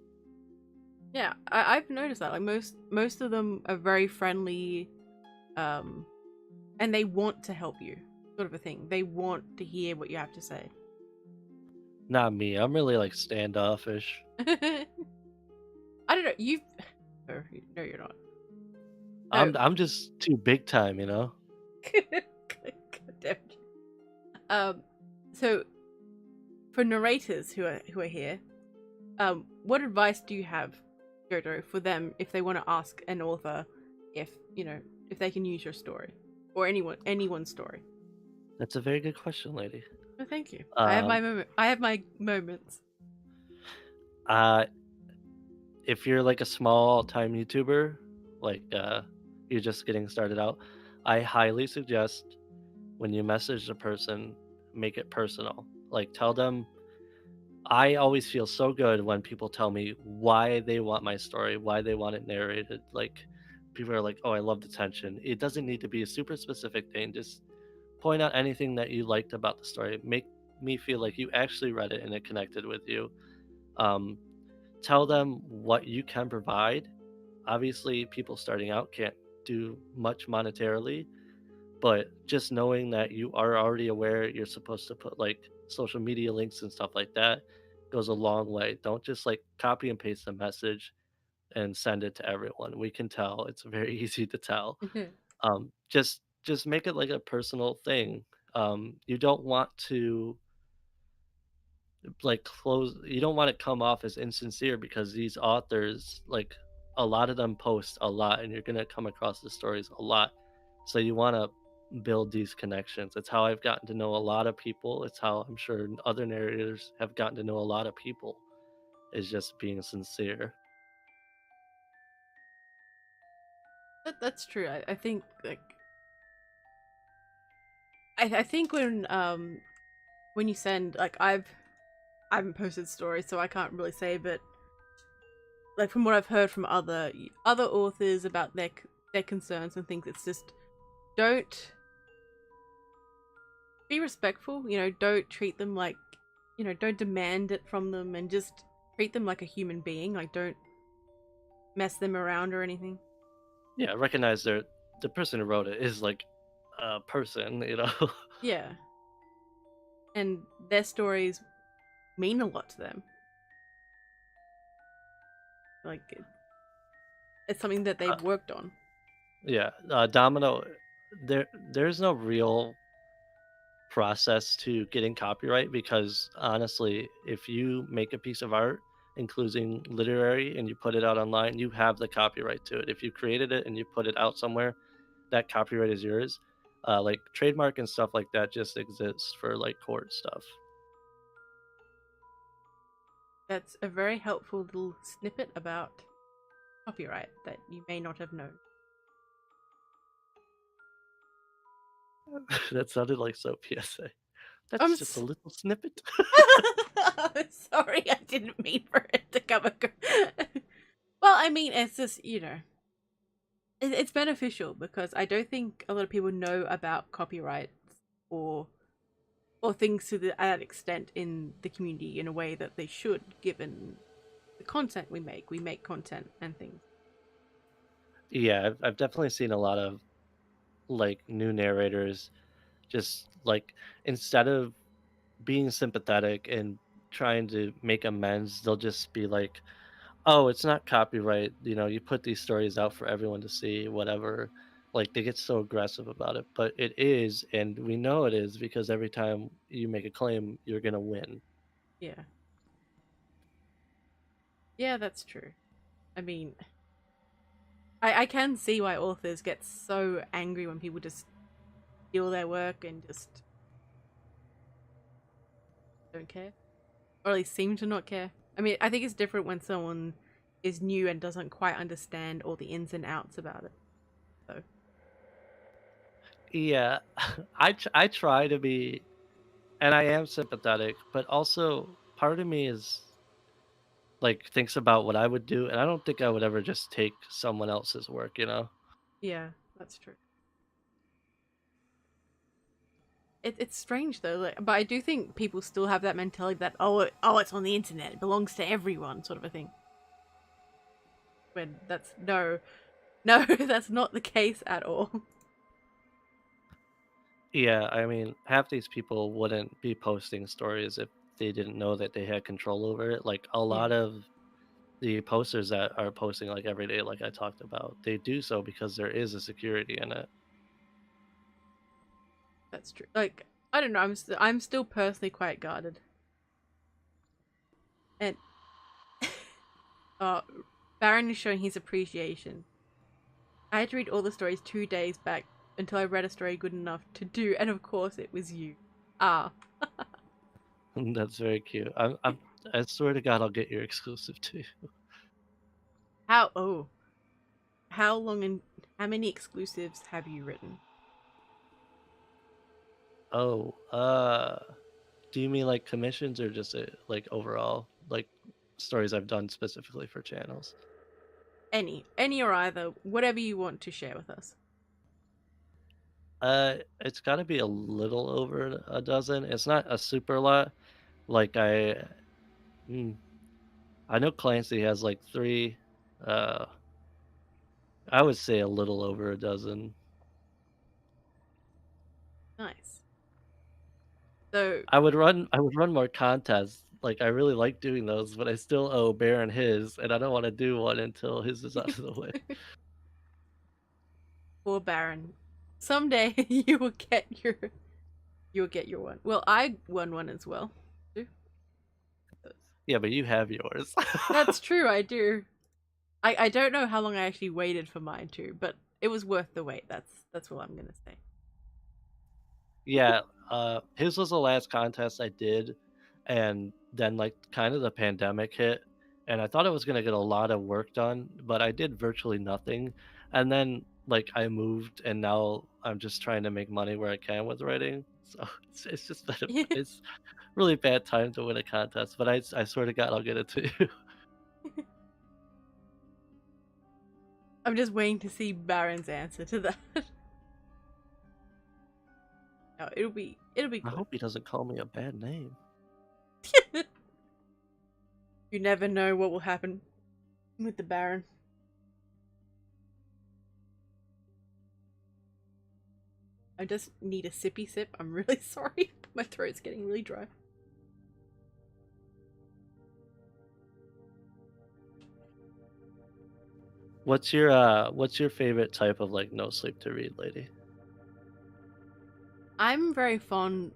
Speaker 1: Yeah, I've noticed that. Like most of them are very friendly, um, and they want to help you, sort of a thing. They want to hear what you have to say.
Speaker 2: Not me. I'm really like standoffish.
Speaker 1: I don't know. You, no, no, you're not. No.
Speaker 2: I'm just too big time, you know.
Speaker 1: God damn it. So for narrators who are here, what advice do you have, Jojo, for them if they want to ask an author if if they can use your story or anyone's story?
Speaker 2: That's a very good question, lady.
Speaker 1: Oh, thank you. I have my
Speaker 2: Um,
Speaker 1: moment. I have my moments.
Speaker 2: uh, if you're like a small time YouTuber, like you're just getting started out, I highly suggest when you message the person, make it personal. Like tell them I always feel so good when people tell me why they want my story, why they want it narrated. Like people are like, "Oh, I love the tension." It doesn't need to be a super specific thing. Just point out anything that you liked about the story. Make me feel like you actually read it and it connected with you. Um, Tell them what you can provide. Obviously, people starting out can't do much monetarily, but just knowing that you are already aware you're supposed to put like social media links and stuff like that goes a long way. Don't just like copy and paste the message and send it to everyone. We can tell. It's very easy to tell. Just make it like a personal thing. You don't want to like close you don't want to come off as insincere because these authors like a lot of them post a lot and you're going to come across the stories a lot, so you want to build these connections. It's how I've gotten to know a lot of people. It's how I'm sure other narrators have gotten to know a lot of people, is just being sincere.
Speaker 1: That's true. I think like I think when you send like I haven't posted stories so I can't really say, but like from what I've heard from other authors about their concerns and things, it's just don't be respectful. Don't treat them like don't demand it from them, and just treat them like a human being. Like don't mess them around or anything.
Speaker 2: Yeah, recognize the person who wrote it is like a person, you know.
Speaker 1: Yeah, and their stories mean a lot to them. Like it's something that
Speaker 2: uh,
Speaker 1: they've worked on.
Speaker 2: yeah, Domino, there's no real process to getting copyright because honestly, if you make a piece of art, including literary, and you put it out online, you have the copyright to it. If you created it and you put it out somewhere, that copyright is yours. Like trademark and stuff like that just exists for like court stuff.
Speaker 1: That's a very helpful little snippet about copyright that you may not have known.
Speaker 2: That sounded like so PSA.
Speaker 1: I'm
Speaker 2: That's just a little snippet.
Speaker 1: sorry, I didn't mean for it to come across. Well, I mean, it's just it's beneficial because I don't think a lot of people know about copyrights or things to that extent in the community in a way that they should, given the content we make. We make content and things.
Speaker 2: Yeah, I've definitely seen a lot of like new narrators just like instead of being sympathetic and trying to make amends, they'll just be like, "Oh, it's not copyright. You know, you put these stories out for everyone to see, whatever." Like they get so aggressive about it, but it is, and we know it is because every time you make a claim, you're gonna win.
Speaker 1: Yeah, yeah, that's true. I mean, I can see why authors get so angry when people just steal their work and just don't care, or at least seem to not care. I mean, I think it's different when someone is new and doesn't quite understand all the ins and outs about it. So
Speaker 2: Yeah, I try to be, and I am sympathetic, but also part of me is like thinks about what I would do, and I don't think I would ever just take someone else's work, you know?
Speaker 1: yeah, that's true. It's strange though, like, but I do think people still have that mentality that it's on the internet, it belongs to everyone, sort of a thing. When that's no, that's not the case at all.
Speaker 2: Yeah, I mean, half these people wouldn't be posting stories if they didn't know that they had control over it. Like a
Speaker 1: Yeah,
Speaker 2: lot of the posters that are posting like every day, like I talked about, they do so because there is a security in it.
Speaker 1: that's true. Like I don't know, I'm still personally quite guarded, and uh, Baron is showing his appreciation. I had to read all the stories 2 days back until I read a story good enough to do, and of course it was you. Ah,
Speaker 2: That's very cute. I swear to God, I'll get your exclusive too.
Speaker 1: how how long and how many exclusives have you written?
Speaker 2: Oh, do you mean like commissions or just like overall like stories I've done specifically for channels?
Speaker 1: Any or either, whatever you want to share with us.
Speaker 2: It's got to be a little over a dozen. It's not a super lot. Like hmm, I know Clancy has like three. Uh, I would say a little over a dozen.
Speaker 1: Nice. So
Speaker 2: I would run more contests. Like I really like doing those, but I still owe Baron his, and I don't want to do one until his is out of the way.
Speaker 1: poor Baron. Someday you'll get your one. Well, I won one as well.
Speaker 2: Yeah, but you have yours.
Speaker 1: That's true, I do. I don't know how long I actually waited for mine too, but it was worth the wait. That's all I'm gonna say.
Speaker 2: Yeah, his was the last contest I did, and then like kind of the pandemic hit, and I thought I was gonna get a lot of work done, but I did virtually nothing. And then like I moved, and now I'm just trying to make money where I can with writing. So it's just been it's really bad time to win a contest, but I swear to God I'll get it too.
Speaker 1: I'm just waiting to see Baron's answer to that. No, it'll be
Speaker 2: I
Speaker 1: good.
Speaker 2: hope he doesn't call me a bad name.
Speaker 1: You never know what will happen with the Baron. I just need a sippy sip. I'm really sorry. My throat's getting really dry.
Speaker 2: What's your favorite type of like no sleep to read, lady?
Speaker 1: I'm very fond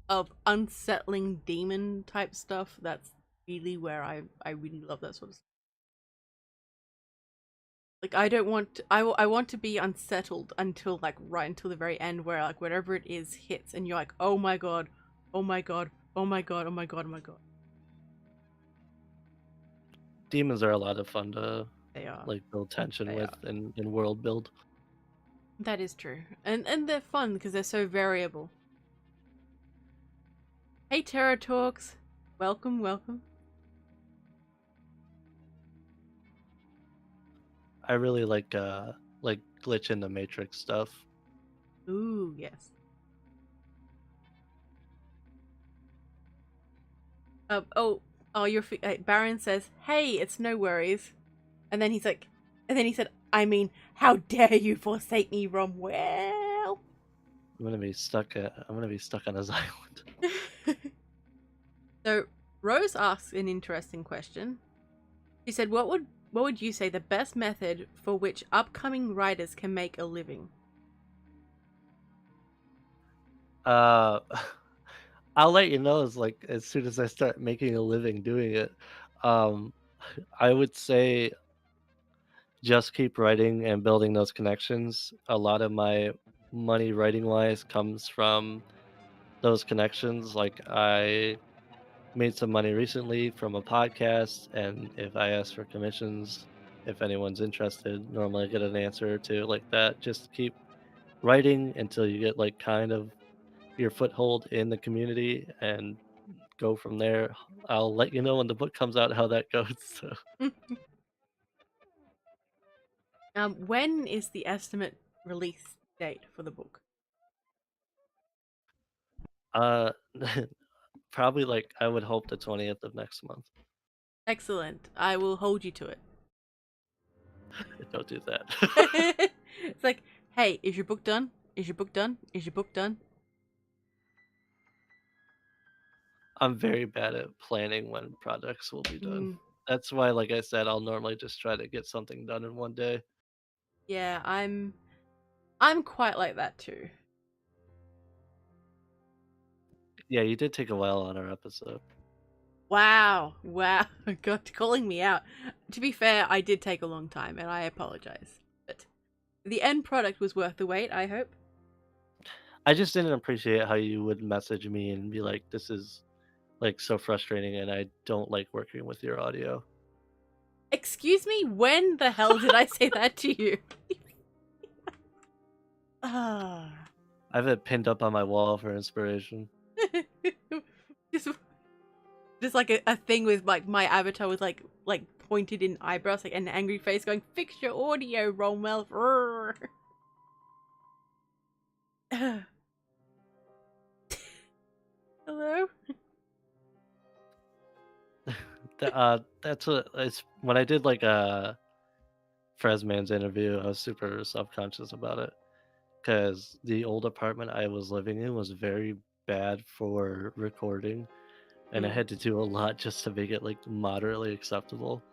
Speaker 1: of unsettling demon type stuff. That's really where I really love that sort of stuff. Like I don't want I want to be unsettled until like right until the very end where like whatever it is hits and you're like, oh my god, oh my god, oh my god, oh my god, oh my god.
Speaker 2: Demons are a lot of fun to
Speaker 1: They are.
Speaker 2: like build tension
Speaker 1: They
Speaker 2: with
Speaker 1: are.
Speaker 2: and world build.
Speaker 1: That is true. And they're fun because they're so variable. Hey Terra Talks. Welcome, welcome.
Speaker 2: I really like glitch in the matrix stuff.
Speaker 1: Ooh, yes. Oh, Baron says, "Hey, it's no worries." And then he's like, and then he said, "I mean, how dare you forsake me, Romwell?"
Speaker 2: I'm gonna be stuck on his island.
Speaker 1: So Rose asks an interesting question. She said, what would you say the best method for which upcoming writers can make a living?"
Speaker 2: Uh I'll let you know as soon as I start making a living doing it. Um I would say just keep writing and building those connections. A lot of my money writing wise comes from those connections. Like I made some money recently from a podcast, and if I ask for commissions, if anyone's interested, normally I get an answer or two like that. Just keep writing until you get like kind of your foothold in the community and go from there. I'll let you know when the book comes out how that goes. So.
Speaker 1: When is the estimate release date for the book?
Speaker 2: Probably like I would hope the 20th of next month.
Speaker 1: Excellent. I will hold you to it.
Speaker 2: Don't do that.
Speaker 1: It's like, hey, is your book done? Is your book done? Is your book done?
Speaker 2: I'm very bad at planning when projects will be done.
Speaker 1: Mm,
Speaker 2: That's why, like I said, I'll normally just try to get something done in one day.
Speaker 1: yeah, I'm quite like that too.
Speaker 2: Yeah, you did take a while on our episode.
Speaker 1: Wow, wow, God, calling me out. To be fair, I did take a long time, and I apologize. But the end product was worth the wait, I hope.
Speaker 2: I just didn't appreciate how you would message me and be like, "This is like so frustrating, and I don't like working with your audio."
Speaker 1: Excuse me, when the hell did I say that to you? Ah.
Speaker 2: I have it pinned up on my wall for inspiration.
Speaker 1: just, just like a thing with like my avatar with like pointed in eyebrows, like an angry face going, "Fix your audio, Romwell." Hello?
Speaker 2: That's what it's when I did like a Fresman's interview. I was super self conscious about it because the old apartment I was living in was very bad for recording, and I
Speaker 1: Mm,
Speaker 2: had to do a lot just to make it like moderately acceptable.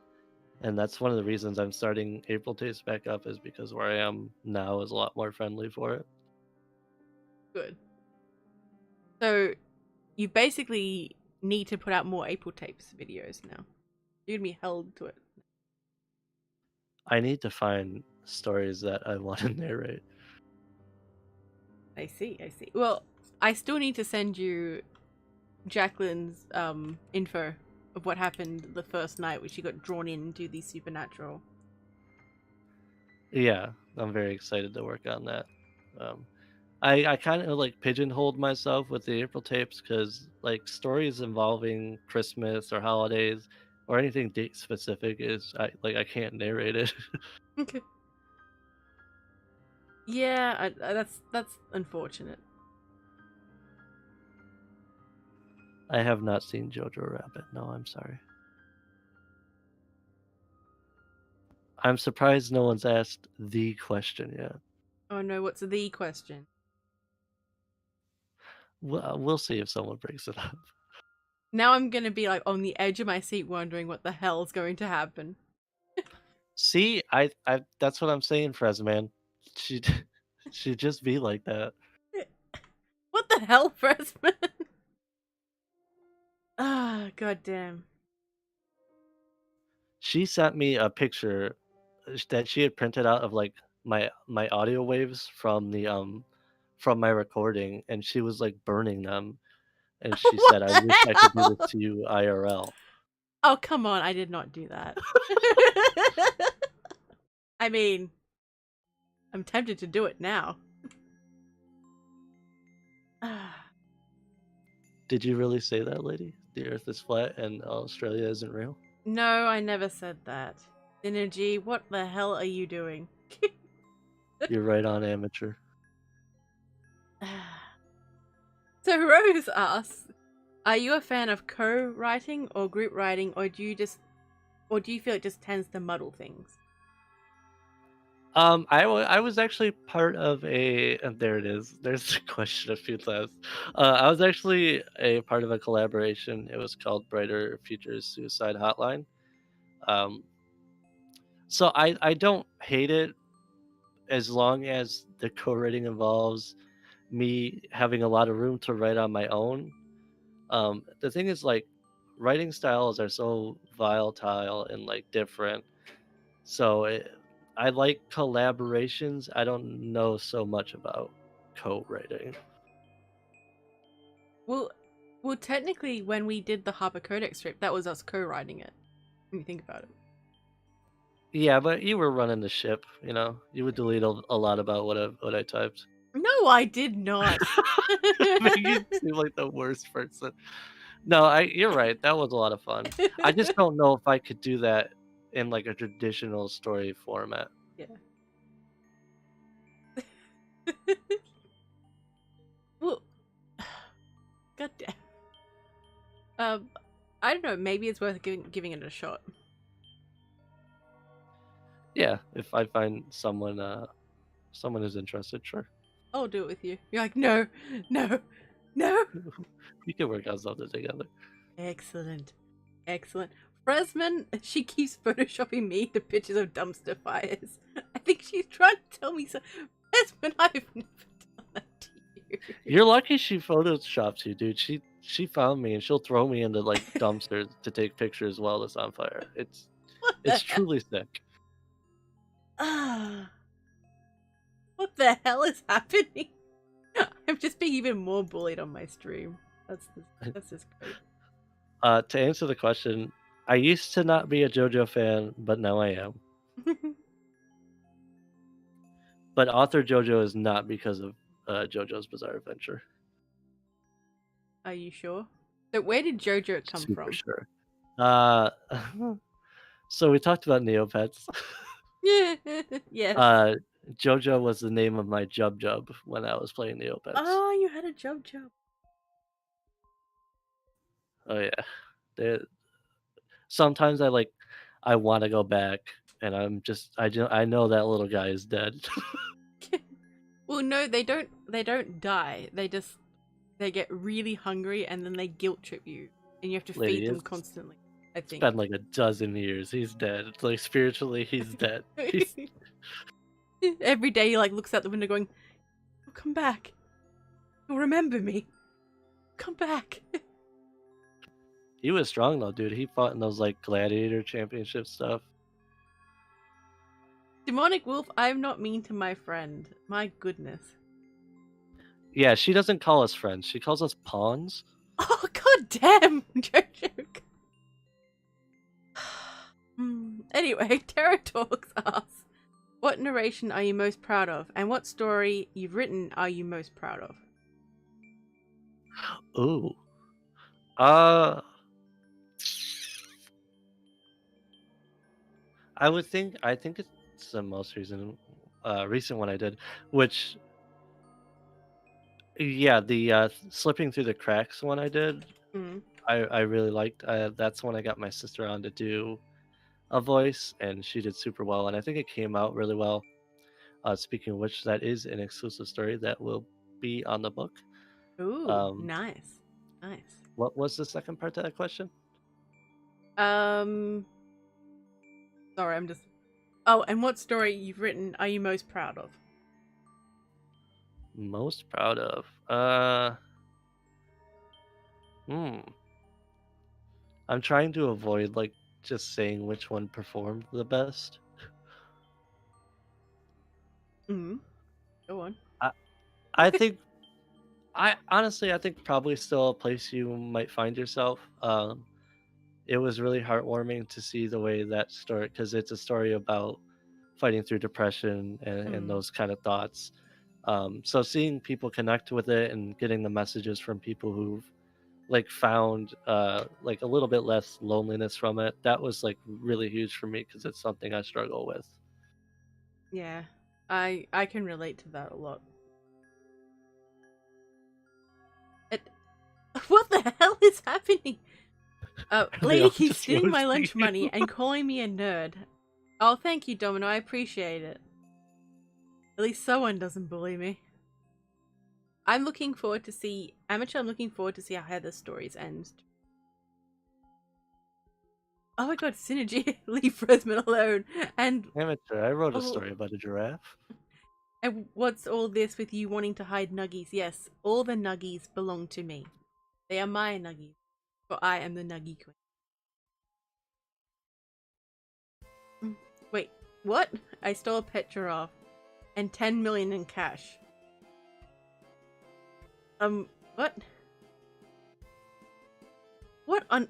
Speaker 2: And that's one of the reasons I'm starting April Taste back up is because where I am now is a lot more friendly for it.
Speaker 1: good. So you basically need to put out more April tapes videos now. You're gonna be held to it.
Speaker 2: I need to find stories that I want to narrate.
Speaker 1: I see, I see. Well, I still need to send you Jacqueline's info of what happened the first night when she got drawn into the supernatural.
Speaker 2: Yeah, I'm very excited to work on that. Um, I kind of like pigeonholed myself with the April tapes because like stories involving Christmas or holidays or anything date specific is I can't narrate it.
Speaker 1: Okay. Yeah, that's unfortunate.
Speaker 2: I have not seen Jojo Rabbit. No, I'm sorry. I'm surprised no one's asked the question yet.
Speaker 1: Oh no, what's the question?
Speaker 2: We'll see if someone brings it up.
Speaker 1: Now I'm gonna be like on the edge of my seat wondering what the hell's going to happen.
Speaker 2: See, I that's what I'm saying, Fresman. She she'd just be like that.
Speaker 1: What the hell, freshman? Ah, goddamn.
Speaker 2: She sent me a picture that she had printed out of like my audio waves from my recording, and she was like burning them, and she said,
Speaker 1: What
Speaker 2: "I
Speaker 1: the
Speaker 2: wish I could do this
Speaker 1: hell?
Speaker 2: to you IRL."
Speaker 1: Oh, come on, I did not do that. I mean, I'm tempted to do it now.
Speaker 2: Did you really say that, lady? The Earth is flat and Australia isn't real?
Speaker 1: No, I never said that. Synergy, what the hell are you doing?
Speaker 2: You're right on, amateur.
Speaker 1: So Rose asks, are you a fan of co-writing or group writing, or do you feel it just tends to muddle things?
Speaker 2: I was actually part of a and there it is. There's the question a few times. I was actually a part of a collaboration. It was called Brighter Futures Suicide Hotline. Um, so I don't hate it as long as the co-writing involves me having a lot of room to write on my own. The thing is like writing styles are so volatile and like different. So I like collaborations. I don't know so much about co-writing.
Speaker 1: Well, well, technically, when we did the Harper Codex strip, that was us co-writing it. When you think about it.
Speaker 2: Yeah, but you were running the ship. You know, you would delete a lot about what I typed.
Speaker 1: No, I did not.
Speaker 2: Make you seem like the worst person. No, you're right. That was a lot of fun. I just don't know if I could do that in like a traditional story format.
Speaker 1: Yeah. Well, God damn. I don't know. Maybe it's worth giving it a shot.
Speaker 2: Yeah, if I find someone who's interested, sure.
Speaker 1: I'll do it with you. You're like, no, no, no.
Speaker 2: We can work out something together.
Speaker 1: Excellent. Excellent. Fresman, she keeps photoshopping me the pictures of dumpster fires. I think she's trying to tell me so. Fresman, I've never done that to you.
Speaker 2: You're lucky she photoshops you, dude. She found me and she'll throw me into like dumpsters to take pictures while it's on fire. It's
Speaker 1: What the hell?
Speaker 2: truly sick.
Speaker 1: Ah. What the hell is happening? I'm just being even more bullied on my stream. That's just great.
Speaker 2: To answer the question, I used to not be a JoJo fan, but now I am. But AuthorJojo is not because of JoJo's Bizarre Adventure.
Speaker 1: Are you sure? So where did JoJo come
Speaker 2: Super
Speaker 1: from?
Speaker 2: sure. So we talked about Neopets.
Speaker 1: Yes.
Speaker 2: JoJo was the name of my Jub when I was playing Neopets.
Speaker 1: Oh, you had a Jub.
Speaker 2: Oh yeah. Sometimes I want to go back, and I know that little guy is dead.
Speaker 1: Well, no, they don't die. They get really hungry and then they guilt trip you, and you have to feed them constantly. I think.
Speaker 2: It's been like a dozen years. He's dead. It's like spiritually, he's dead.
Speaker 1: Every day he like looks out the window going, "Oh, come back. You'll remember me. Come back."
Speaker 2: He was strong though, dude. He fought in those like gladiator championship stuff.
Speaker 1: Demonic Wolf, I'm not mean to my friend. My goodness.
Speaker 2: Yeah, she doesn't call us friends. She calls us pawns.
Speaker 1: Oh, god damn, JoJo. Anyway, Terra Talks asks, what narration are you most proud of? And what story you've written are you most proud of?
Speaker 2: Ooh. I think it's the most recent one I did, which yeah, the slipping through the cracks one I did. I really liked. That's when I got my sister on to do a voice, and she did super well, and I think it came out really well. Speaking of which, that is an exclusive story that will be on the book.
Speaker 1: Ooh, nice.
Speaker 2: What was the second part to that question?
Speaker 1: Sorry, I'm just... Oh, and what story you've written are you most proud of?
Speaker 2: Most proud of? I'm trying to avoid like just saying which one performed the best.
Speaker 1: Go on.
Speaker 2: I think I think probably still a place you might find yourself. It was really heartwarming to see the way that story, because it's a story about fighting through depression and those kind of thoughts. So seeing people connect with it and getting the messages from people who've like found like a little bit less loneliness from it, that was like really huge for me because it's something I struggle with.
Speaker 1: Yeah, I can relate to that a lot. What the hell is happening? Lady keeps stealing my lunch money and calling me a nerd. Oh, thank you, Domino. I appreciate it. At least someone doesn't bully me. I'm looking forward to see how Heather's stories end. Oh my god, synergy! Leave Fresman alone. And
Speaker 2: Amateur, I wrote a story about a giraffe.
Speaker 1: And what's all this with you wanting to hide nuggies? Yes, all the nuggies belong to me. They are my nuggies, for I am the nuggie queen. Wait, what? I stole a pet giraffe and 10 million in cash. What? What on...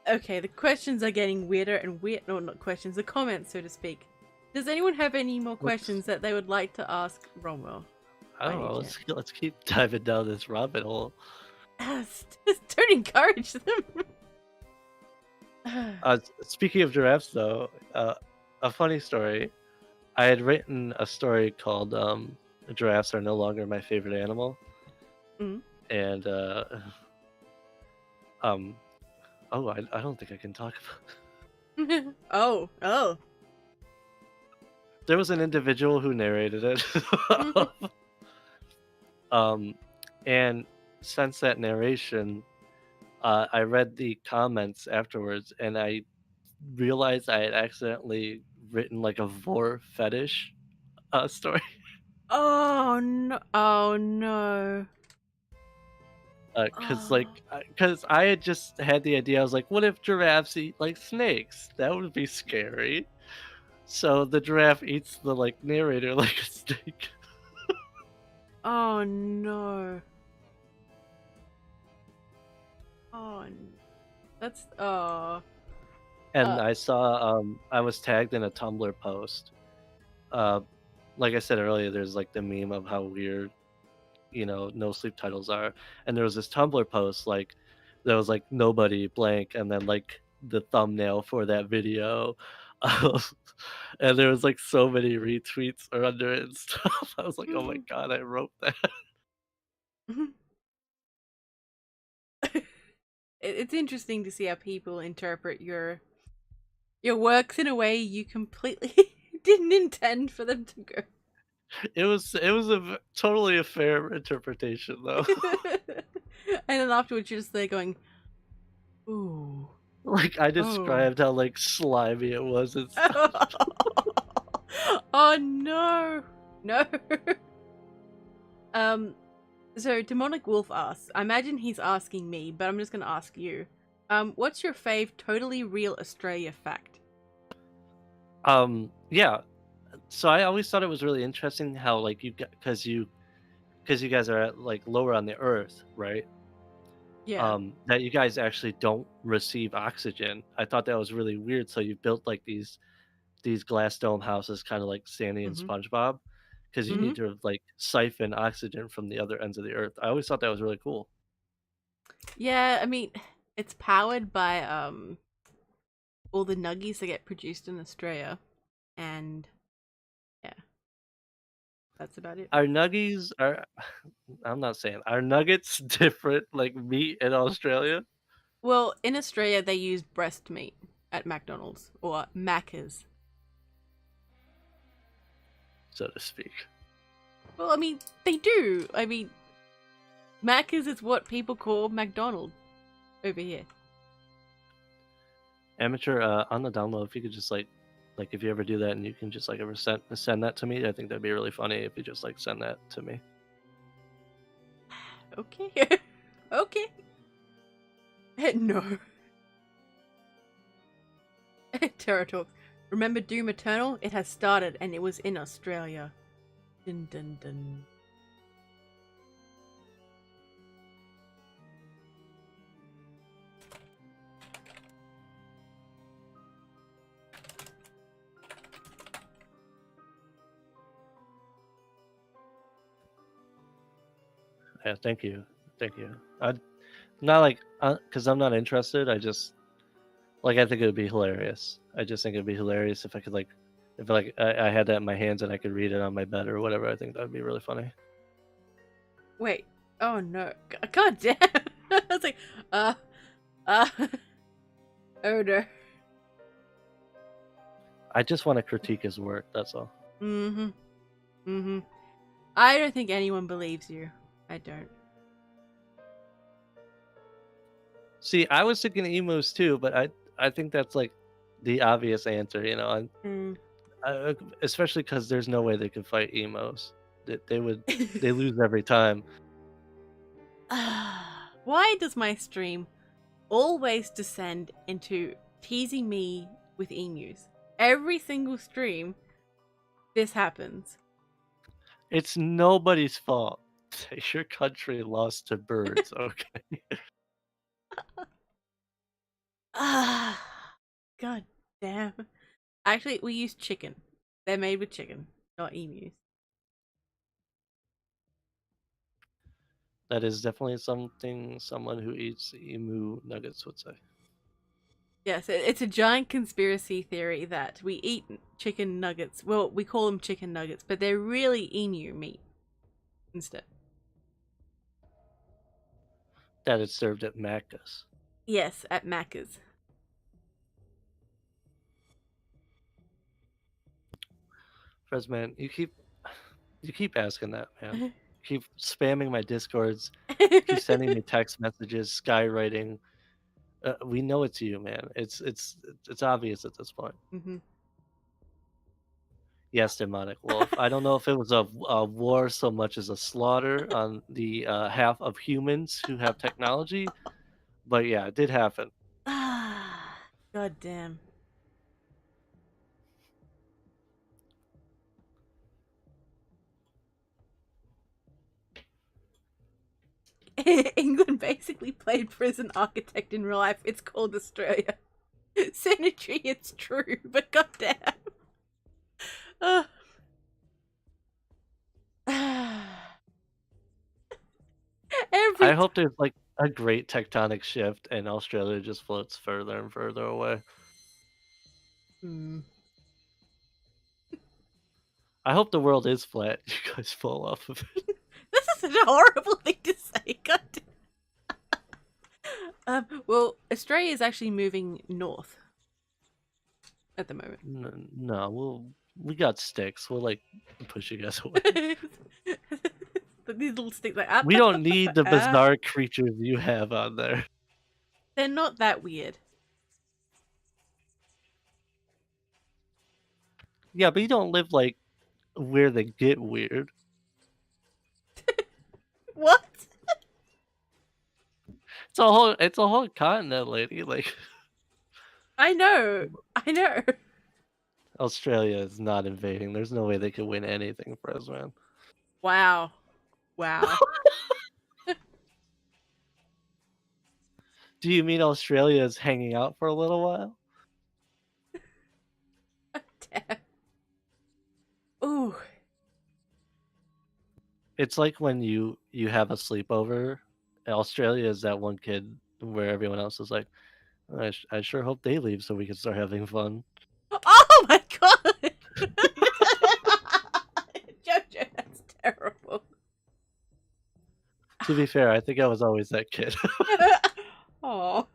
Speaker 1: Okay, the questions are getting weirder and weird. No, not questions, the comments, so to speak. Does anyone have any more questions that they would like to ask Romwell?
Speaker 2: Oh, let's keep diving down this rabbit hole.
Speaker 1: Don't encourage them.
Speaker 2: Speaking of giraffes, though, a funny story. I had written a story called "Giraffes Are No Longer My Favorite Animal,"
Speaker 1: Mm.
Speaker 2: and um, oh, I don't think I can talk about.
Speaker 1: Oh, oh.
Speaker 2: There was an individual who narrated it. um, and since that narration, I read the comments afterwards, and I realized I had accidentally written like a vor fetish story.
Speaker 1: Oh no! Oh no!
Speaker 2: Cause
Speaker 1: Oh.
Speaker 2: like, cause I had just had the idea. I was like, what if giraffes eat like snakes? That would be scary. So the giraffe eats the like narrator like a snake.
Speaker 1: Oh no! That's oh.
Speaker 2: And
Speaker 1: Uh.
Speaker 2: I saw, I was tagged in a Tumblr post. Uh, like I said earlier, there's like the meme of how weird, no sleep titles are. And there was this Tumblr post like there was like nobody blank, and then like the thumbnail for that video. Um, and there was like so many retweets are under it and stuff. I was like, oh my god, I wrote that.
Speaker 1: It's interesting to see how people interpret your works in a way you completely didn't intend for them to go.
Speaker 2: It was totally a fair interpretation though.
Speaker 1: And then afterwards, you're just there going, "Ooh,
Speaker 2: Like I
Speaker 1: oh,
Speaker 2: described how like slimy it was and stuff.
Speaker 1: oh no, no." Um, so Demonic Wolf asks. I imagine he's asking me, but I'm just gonna ask you. What's your fave totally real Australia fact?
Speaker 2: Yeah. So I always thought it was really interesting how like because you guys are at, like lower on the earth, right?
Speaker 1: Yeah.
Speaker 2: That you guys actually don't receive oxygen. I thought that was really weird. So you built like these glass dome houses, kind of like Sandy and
Speaker 1: Mm-hmm.
Speaker 2: SpongeBob, because you
Speaker 1: Mm-hmm.
Speaker 2: need to like siphon oxygen from the other ends of the earth. I always thought that was really cool.
Speaker 1: Yeah, I mean, it's powered by all the nuggies that get produced in Australia, and yeah, that's about it.
Speaker 2: Our nuggies are. I'm not saying are nuggets different like meat in Australia,
Speaker 1: Well, in Australia, they use breast meat at McDonald's or Macca's.
Speaker 2: so to speak.
Speaker 1: Well, I mean, they do. I mean, Macca's is what people call McDonald's over here.
Speaker 2: Amateur, on the download, if you could just like if you ever do that and you can just like ever send that to me, I think that'd be really funny if you just like send that to me.
Speaker 1: Okay. Okay. No. Terra talks. Remember Doom Eternal? It has started and it was in Australia. Dun dun dun.
Speaker 2: Yeah, thank you. I not like because I'm not interested. I just like I think it would be hilarious. I just think it'd be hilarious if I could like if like I had that in my hands and I could read it on my bed or whatever. I think that'd be really funny.
Speaker 1: Wait. Oh no. God damn. I was like, uh, uh. Oh no.
Speaker 2: I just want to critique his work. That's all.
Speaker 1: Mm-hmm. Mm-hmm. I don't think anyone believes you. I don't.
Speaker 2: See, I was thinking emos too, but I think that's like the obvious answer. And
Speaker 1: Mm.
Speaker 2: especially because there's no way they could fight emos. They lose every time.
Speaker 1: Why does my stream always descend into teasing me with emus? Every single stream, this happens.
Speaker 2: It's nobody's fault. Your country lost to birds. Okay.
Speaker 1: God damn. Actually, we use chicken. They're made with chicken, not emus.
Speaker 2: That is definitely something someone who eats emu nuggets would say.
Speaker 1: Yes, it's a giant conspiracy theory that we eat chicken nuggets. Well, we call them chicken nuggets, but they're really emu meat instead.
Speaker 2: That is served at Macca's.
Speaker 1: Yes, at Macca's.
Speaker 2: Fres, man, you keep asking that, man. Keep spamming my discords. Keep sending me text messages, skywriting. We know it's you, man. It's obvious at this point.
Speaker 1: Hmm.
Speaker 2: Yes, demonic wolf. I don't know if it was a war so much as a slaughter on the half of humans who have technology, but yeah, it did happen.
Speaker 1: Ah, god damn. England basically played prison architect in real life. It's called Australia. Sanitary, it's true, but goddamn. Uh,
Speaker 2: I
Speaker 1: every
Speaker 2: hope there's like a great tectonic shift and Australia just floats further and further away.
Speaker 1: time.
Speaker 2: I hope the world is flat. You guys fall off of it.
Speaker 1: This is such a horrible thing to say. God damn. Well, Australia is actually moving north at the moment.
Speaker 2: No, we got sticks. We'll like push you guys away.
Speaker 1: These little sticks like
Speaker 2: We don't need the bizarre creatures you have on there.
Speaker 1: they're not that weird.
Speaker 2: Yeah, but you don't live like where they get weird.
Speaker 1: What?
Speaker 2: It's a whole continent, lady. Like
Speaker 1: I know. I know.
Speaker 2: Australia is not invading. There's no way they could win anything for us, man.
Speaker 1: Wow. Wow.
Speaker 2: Do you mean Australia is hanging out for a little while?
Speaker 1: Damn. Ooh.
Speaker 2: It's like when you have a sleepover. Australia is that one kid where everyone else is like, I sure hope they leave so we can start having fun.
Speaker 1: Oh my god. JoJo, that's terrible.
Speaker 2: To be fair, I think I was always that kid.
Speaker 1: Oh.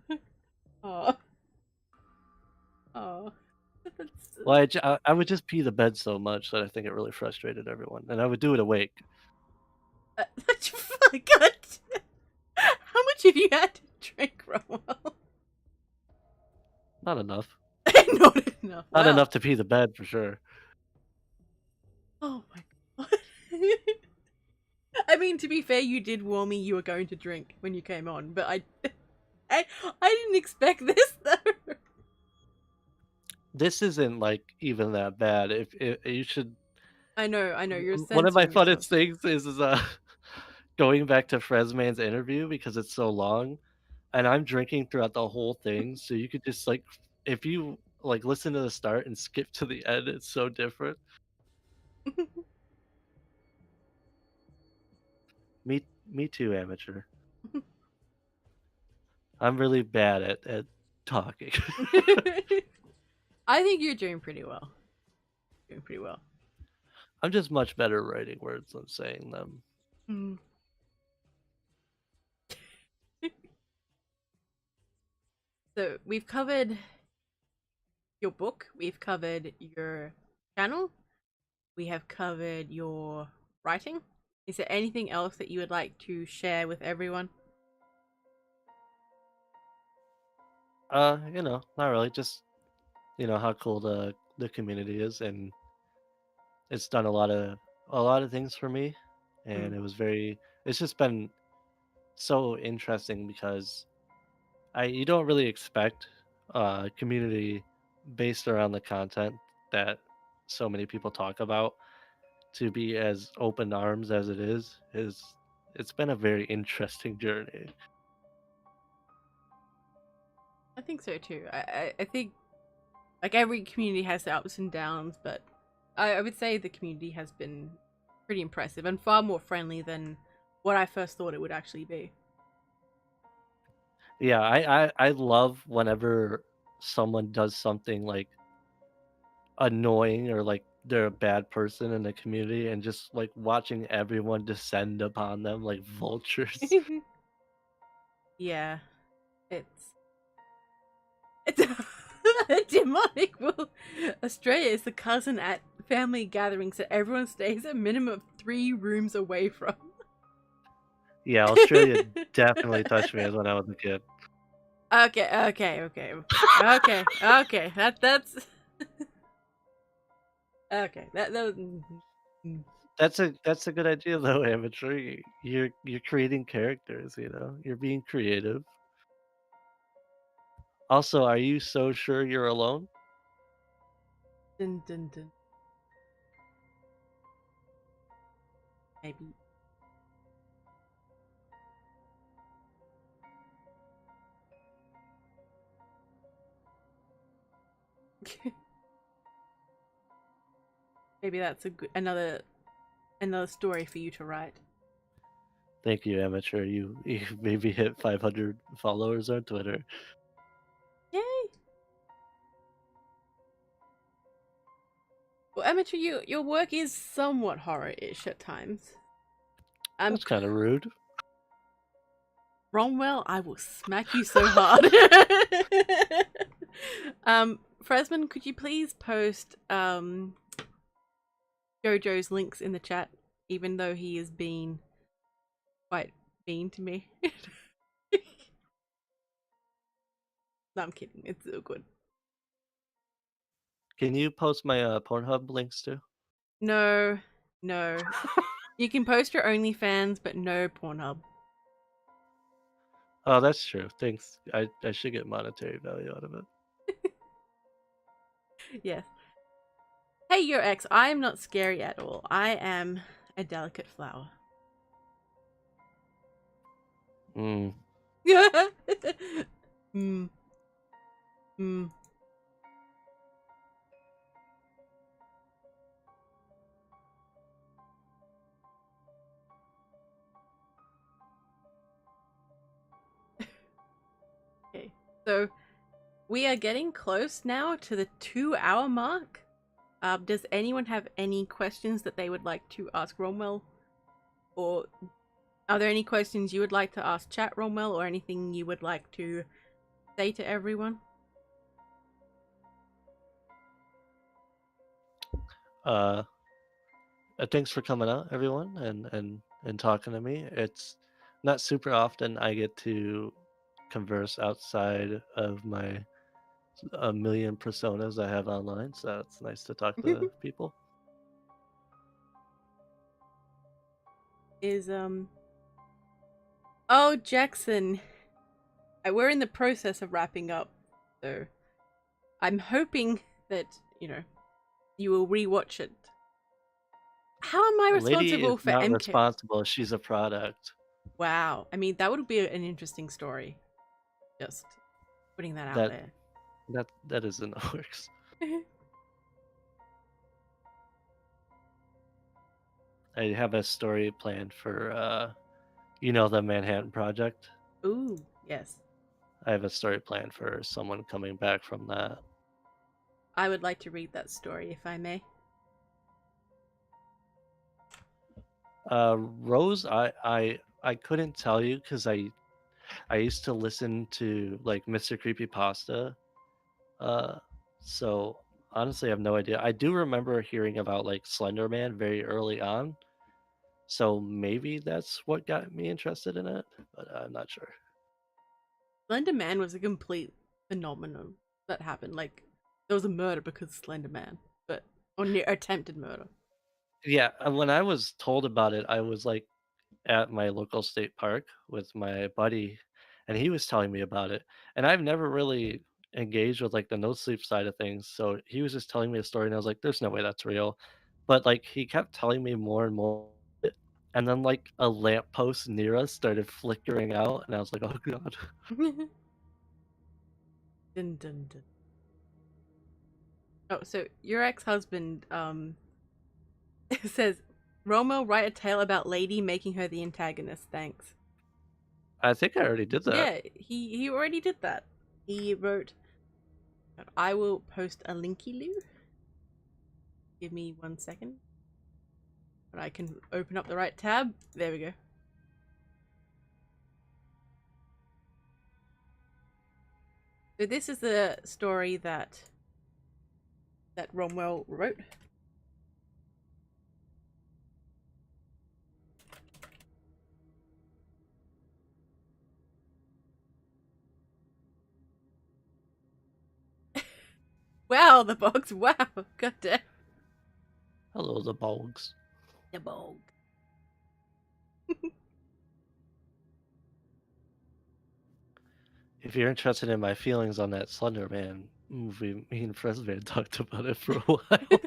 Speaker 1: Oh. Oh.
Speaker 2: Well, I would just pee the bed so much that I think it really frustrated everyone, and I would do it awake.
Speaker 1: God. How much have you had to drink, Romwell?
Speaker 2: Not enough.
Speaker 1: Not enough.
Speaker 2: Not
Speaker 1: Wow.
Speaker 2: enough to pee the bed for sure.
Speaker 1: Oh my god. I mean, to be fair, you did warn me you were going to drink when you came on, but I didn't expect this though.
Speaker 2: This isn't like even that bad. If you should,
Speaker 1: I know. You're
Speaker 2: one of my
Speaker 1: censoring yourself.
Speaker 2: funnest things is going back to Fresman's interview because it's so long, and I'm drinking throughout the whole thing. So you could just like, if you like listen to the start and skip to the end, it's so different. Me too, amateur. I'm really bad at talking.
Speaker 1: I think you're doing pretty well. Doing pretty well.
Speaker 2: I'm just much better writing words than saying them.
Speaker 1: Mm. So we've covered your book, we've covered your channel, we have covered your writing. Is there anything else that you would like to share with everyone?
Speaker 2: Not really. Just how cool the community is, and it's done a lot of things for me,
Speaker 1: Mm.
Speaker 2: and it's just been so interesting because you don't really expect a community based around the content that so many people talk about to be as open arms as it is it's been a very interesting journey.
Speaker 1: I think so too. I think like every community has their ups and downs, but I would say the community has been pretty impressive and far more friendly than what I first thought it would actually be.
Speaker 2: Yeah, I love whenever someone does something like annoying or like they're a bad person in the community and just like watching everyone descend upon them like vultures.
Speaker 1: Yeah, it's demonic. Well, Australia is the cousin at family gatherings that everyone stays a minimum of 3 rooms away from.
Speaker 2: Yeah, Australia definitely touched me as when I was a kid.
Speaker 1: Okay. That's okay. That was.
Speaker 2: That's a good idea though, amateur. You're creating characters, you know. You're being creative. Also, are you so sure you're alone?
Speaker 1: Dun, dun, dun. Maybe. Maybe that's a good, another story for you to write.
Speaker 2: Thank you, amateur. You maybe hit 500 followers on Twitter.
Speaker 1: Yay! Well, amateur, your work is somewhat horror-ish at times.
Speaker 2: That's kind of rude.
Speaker 1: Romwell, I will smack you so hard. Fresman, could you please post JoJo's links in the chat, even though he is being quite mean to me. No, I'm kidding. It's so good.
Speaker 2: Can you post my Pornhub links too?
Speaker 1: No, no. You can post your OnlyFans, but no Pornhub.
Speaker 2: Oh, that's true. Thanks. I should get monetary value out of it.
Speaker 1: Yes. Hey, your ex. I am not scary at all. I am a delicate flower.
Speaker 2: Mm.
Speaker 1: Hmm. Hmm. Okay. So we are getting close now to the 2-hour mark. Does anyone have any questions that they would like to ask Romwell? Or are there any questions you would like to ask chat, Romwell, or anything you would like to say to everyone?
Speaker 2: Uh, Thanks for coming out, everyone, and talking to me. It's not super often I get to converse outside of my a million personas I have online, so it's nice to talk to people.
Speaker 1: Is oh, Jackson, we're in the process of wrapping up, so I'm hoping that, you will rewatch it. How am I
Speaker 2: A lady is
Speaker 1: responsible for
Speaker 2: not
Speaker 1: MK?
Speaker 2: responsible; she's a product.
Speaker 1: Wow, I mean, that would be an interesting story. Just putting that out
Speaker 2: That
Speaker 1: there.
Speaker 2: that isn't works. I have a story planned for the Manhattan Project.
Speaker 1: Ooh, yes.
Speaker 2: I have a story planned for someone coming back from that.
Speaker 1: I would like to read that story if I may.
Speaker 2: Rose, I couldn't tell you because I used to listen to like Mr. Creepypasta. Uh, so honestly, I have no idea. I do remember hearing about like Slender Man very early on. So maybe that's what got me interested in it, but I'm not sure.
Speaker 1: Slender Man was a complete phenomenon that happened. Like, there was a murder because of Slender Man, but or near attempted murder.
Speaker 2: Yeah, when I was told about it, I was like at my local state park with my buddy, and he was telling me about it. And I've never really engaged with like the no sleep side of things. So he was just telling me a story, and I was like, "There's no way that's real." But like he kept telling me more and more, and then like a lamppost near us started flickering out, and I was like, "Oh god."
Speaker 1: Dun, dun, dun. Oh, so your ex-husband says, Romo, write a tale about lady making her the antagonist. Thanks.
Speaker 2: I think I already did that.
Speaker 1: Yeah, he already did that. He wrote, I will post a linky loo. Give me 1 second. But I can open up the right tab. There we go. So this is the story that Romwell wrote. Wow, the box. Wow, god damn.
Speaker 2: Hello, the bogs.
Speaker 1: The bog.
Speaker 2: If you're interested in my feelings on that Slender Man movie, me and Fresman talked about it for a while.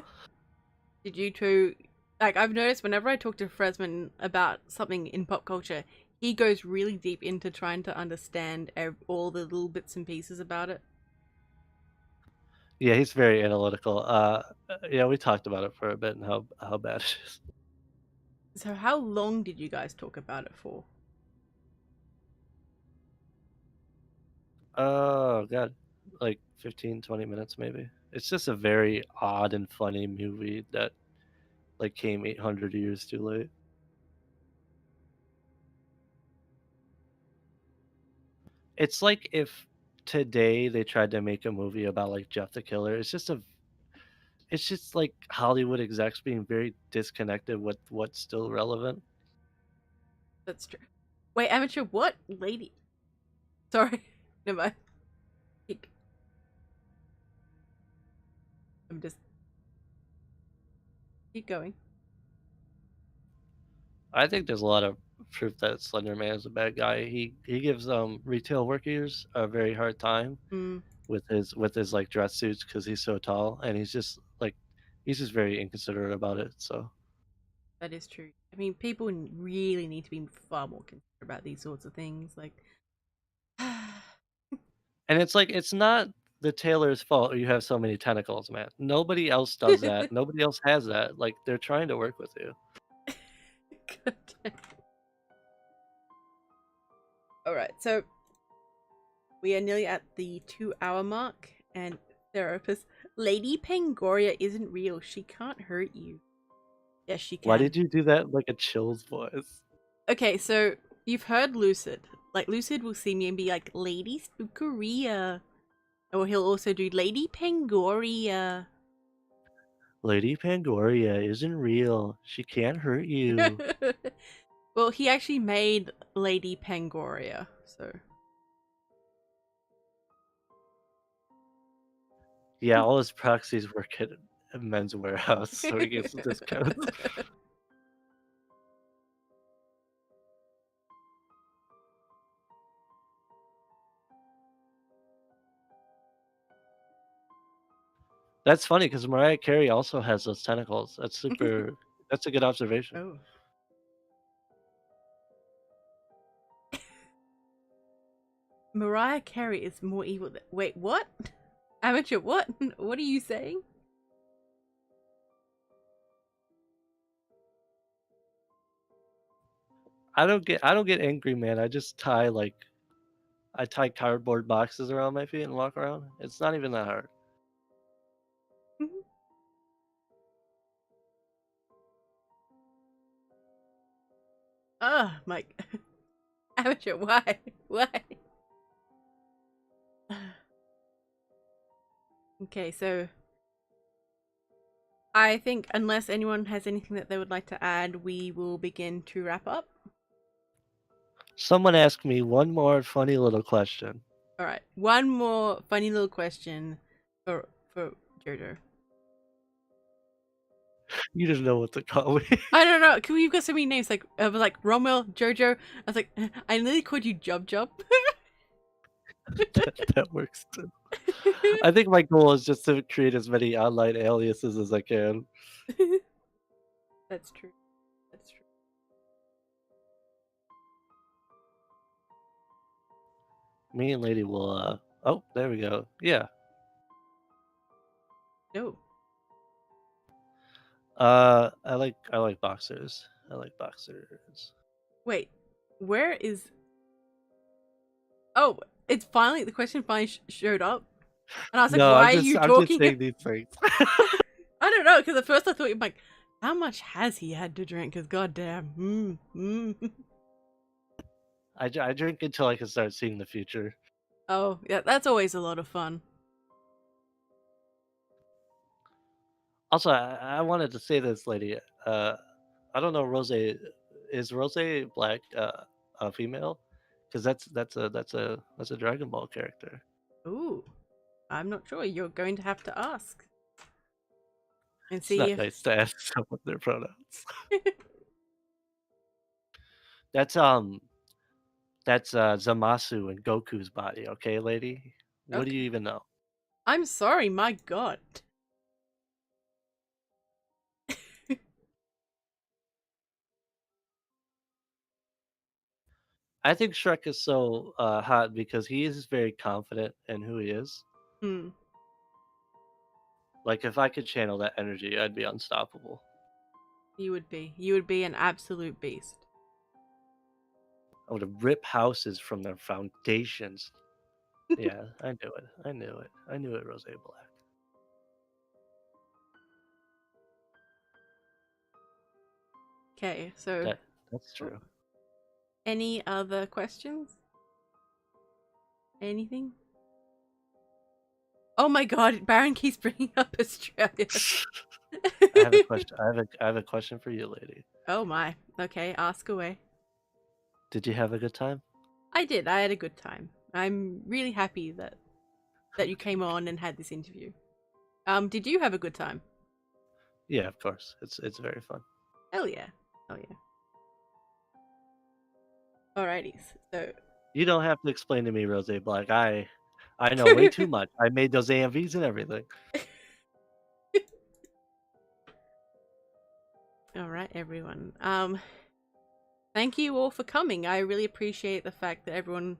Speaker 1: Did you two, like, I've noticed whenever I talk to Fresman about something in pop culture, he goes really deep into trying to understand all the little bits and pieces about it.
Speaker 2: Yeah, he's very analytical. Yeah, we talked about it for a bit and how bad it is.
Speaker 1: So how long did you guys talk about it for?
Speaker 2: Oh god, like 15, 20 minutes maybe. It's just a very odd and funny movie that like came 800 years too late. It's like if today they tried to make a movie about like Jeff the Killer. It's just like Hollywood execs being very disconnected with what's still relevant.
Speaker 1: That's true. Wait, amateur, what? Lady. Sorry. Never mind. I'm just. Keep going.
Speaker 2: I think there's a lot of proof that Slender Man is a bad guy. He gives retail workers a very hard time
Speaker 1: Mm,
Speaker 2: with his like dress suits because he's so tall and he's just very inconsiderate about it. So
Speaker 1: that is true. I mean, people really need to be far more considerate about these sorts of things. Like,
Speaker 2: and it's like it's not the tailor's fault you have so many tentacles, man. Nobody else does that. Nobody else has that. Like they're trying to work with you.
Speaker 1: All right, so we are nearly at the 2 hour mark, and therapist Lady Pangoria isn't real. She can't hurt you. Yes, she
Speaker 2: Why
Speaker 1: can.
Speaker 2: did you do that like a chill's voice?
Speaker 1: Okay, so you've heard Lucid. Like, Lucid will see me and be like, Lady Spookaria. Or he'll also do Lady Pangoria.
Speaker 2: Lady Pangoria isn't real. She can't hurt you.
Speaker 1: Well, he actually made Lady Pangoria, so.
Speaker 2: Yeah, all his proxies work at a men's warehouse, so he gets discounts. That's funny because Mariah Carey also has those tentacles. That's super. That's a good observation.
Speaker 1: Oh. Mariah Carey is more evil than. Wait, what? Amateur, what? What are you saying?
Speaker 2: I don't get angry, man. I tie cardboard boxes around my feet and walk around. It's not even that hard.
Speaker 1: Oh, Mike. Amateur, why? Why? Okay, so I think unless anyone has anything that they would like to add, we will begin to wrap up.
Speaker 2: Someone asked me one more funny little question.
Speaker 1: All right, one more funny little question for JoJo.
Speaker 2: You just know what to call me.
Speaker 1: I don't know. We've got so many names. Like I was like Romwell, JoJo. I was like, I nearly called you Jub Jub.
Speaker 2: That works too. I think my goal is just to create as many online aliases as I can.
Speaker 1: That's true. That's true.
Speaker 2: Me and Lady will. Oh, there we go. Yeah.
Speaker 1: No.
Speaker 2: I like boxers. I like boxers.
Speaker 1: Wait. Where is? Oh, it's finally the question finally showed up, and I was like,
Speaker 2: No,
Speaker 1: "Why are you
Speaker 2: I'm just
Speaker 1: talking?"
Speaker 2: saying these things.
Speaker 1: I don't know, because at first I thought you're like, how much has he had to drink? Because goddamn.
Speaker 2: I drink until I can start seeing the future.
Speaker 1: Oh, yeah, that's always a lot of fun.
Speaker 2: Also, I wanted to say this, lady. I don't know, Rose. Is Rose Black a female? Because that's a Dragon Ball character.
Speaker 1: Ooh, I'm not sure. You're going to have to ask and
Speaker 2: It's
Speaker 1: see
Speaker 2: not
Speaker 1: if.
Speaker 2: nice to ask someone their pronouns. That's Zamasu in Goku's body. Okay, lady. What do
Speaker 1: Okay.
Speaker 2: you even know?
Speaker 1: I'm sorry, my god.
Speaker 2: I think Shrek is so hot because he is very confident in who he is.
Speaker 1: Hmm,
Speaker 2: Like if I could channel that energy, I'd be unstoppable.
Speaker 1: you would be. You would be an absolute beast.
Speaker 2: I would rip houses from their foundations. Yeah, I knew it. I knew it. I knew it, Rose Black.
Speaker 1: Okay, so
Speaker 2: That's
Speaker 1: oh,
Speaker 2: true.
Speaker 1: any other questions? Anything? Oh my god, Baron keeps bringing up Australia.
Speaker 2: I have a question. I have a question for you, lady.
Speaker 1: Oh my. Okay, ask away.
Speaker 2: Did you have a good time?
Speaker 1: I did. I had a good time. I'm really happy that you came on and had this interview. Did you have a good time?
Speaker 2: Yeah, of course. It's very fun.
Speaker 1: Hell yeah. Hell yeah. Alrighty. So
Speaker 2: You don't have to explain to me, Rose Black. I know way too much. I made those AMVs and everything.
Speaker 1: Alright, everyone. Thank you all for coming. I really appreciate the fact that everyone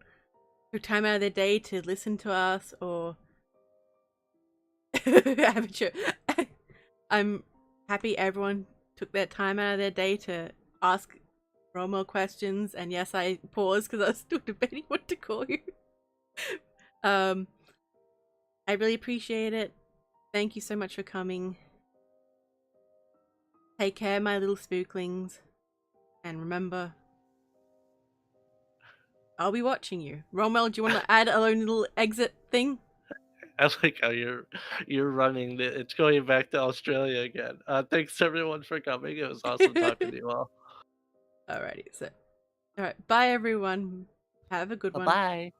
Speaker 1: took time out of their day to listen to us or amateur. I'm happy everyone took their time out of their day to ask Romwell questions, and yes, I paused because I was still debating what to call you. um, I really appreciate it. Thank you so much for coming. Take care, my little spooklings, and remember, I'll be watching you. Romwell, do you want to add a little exit thing?
Speaker 2: I like how you're running. It's going back to Australia again. Thanks everyone for coming. It was awesome talking to you all.
Speaker 1: Alrighty, so alright, bye everyone. Have a good
Speaker 2: Bye
Speaker 1: one.
Speaker 2: bye.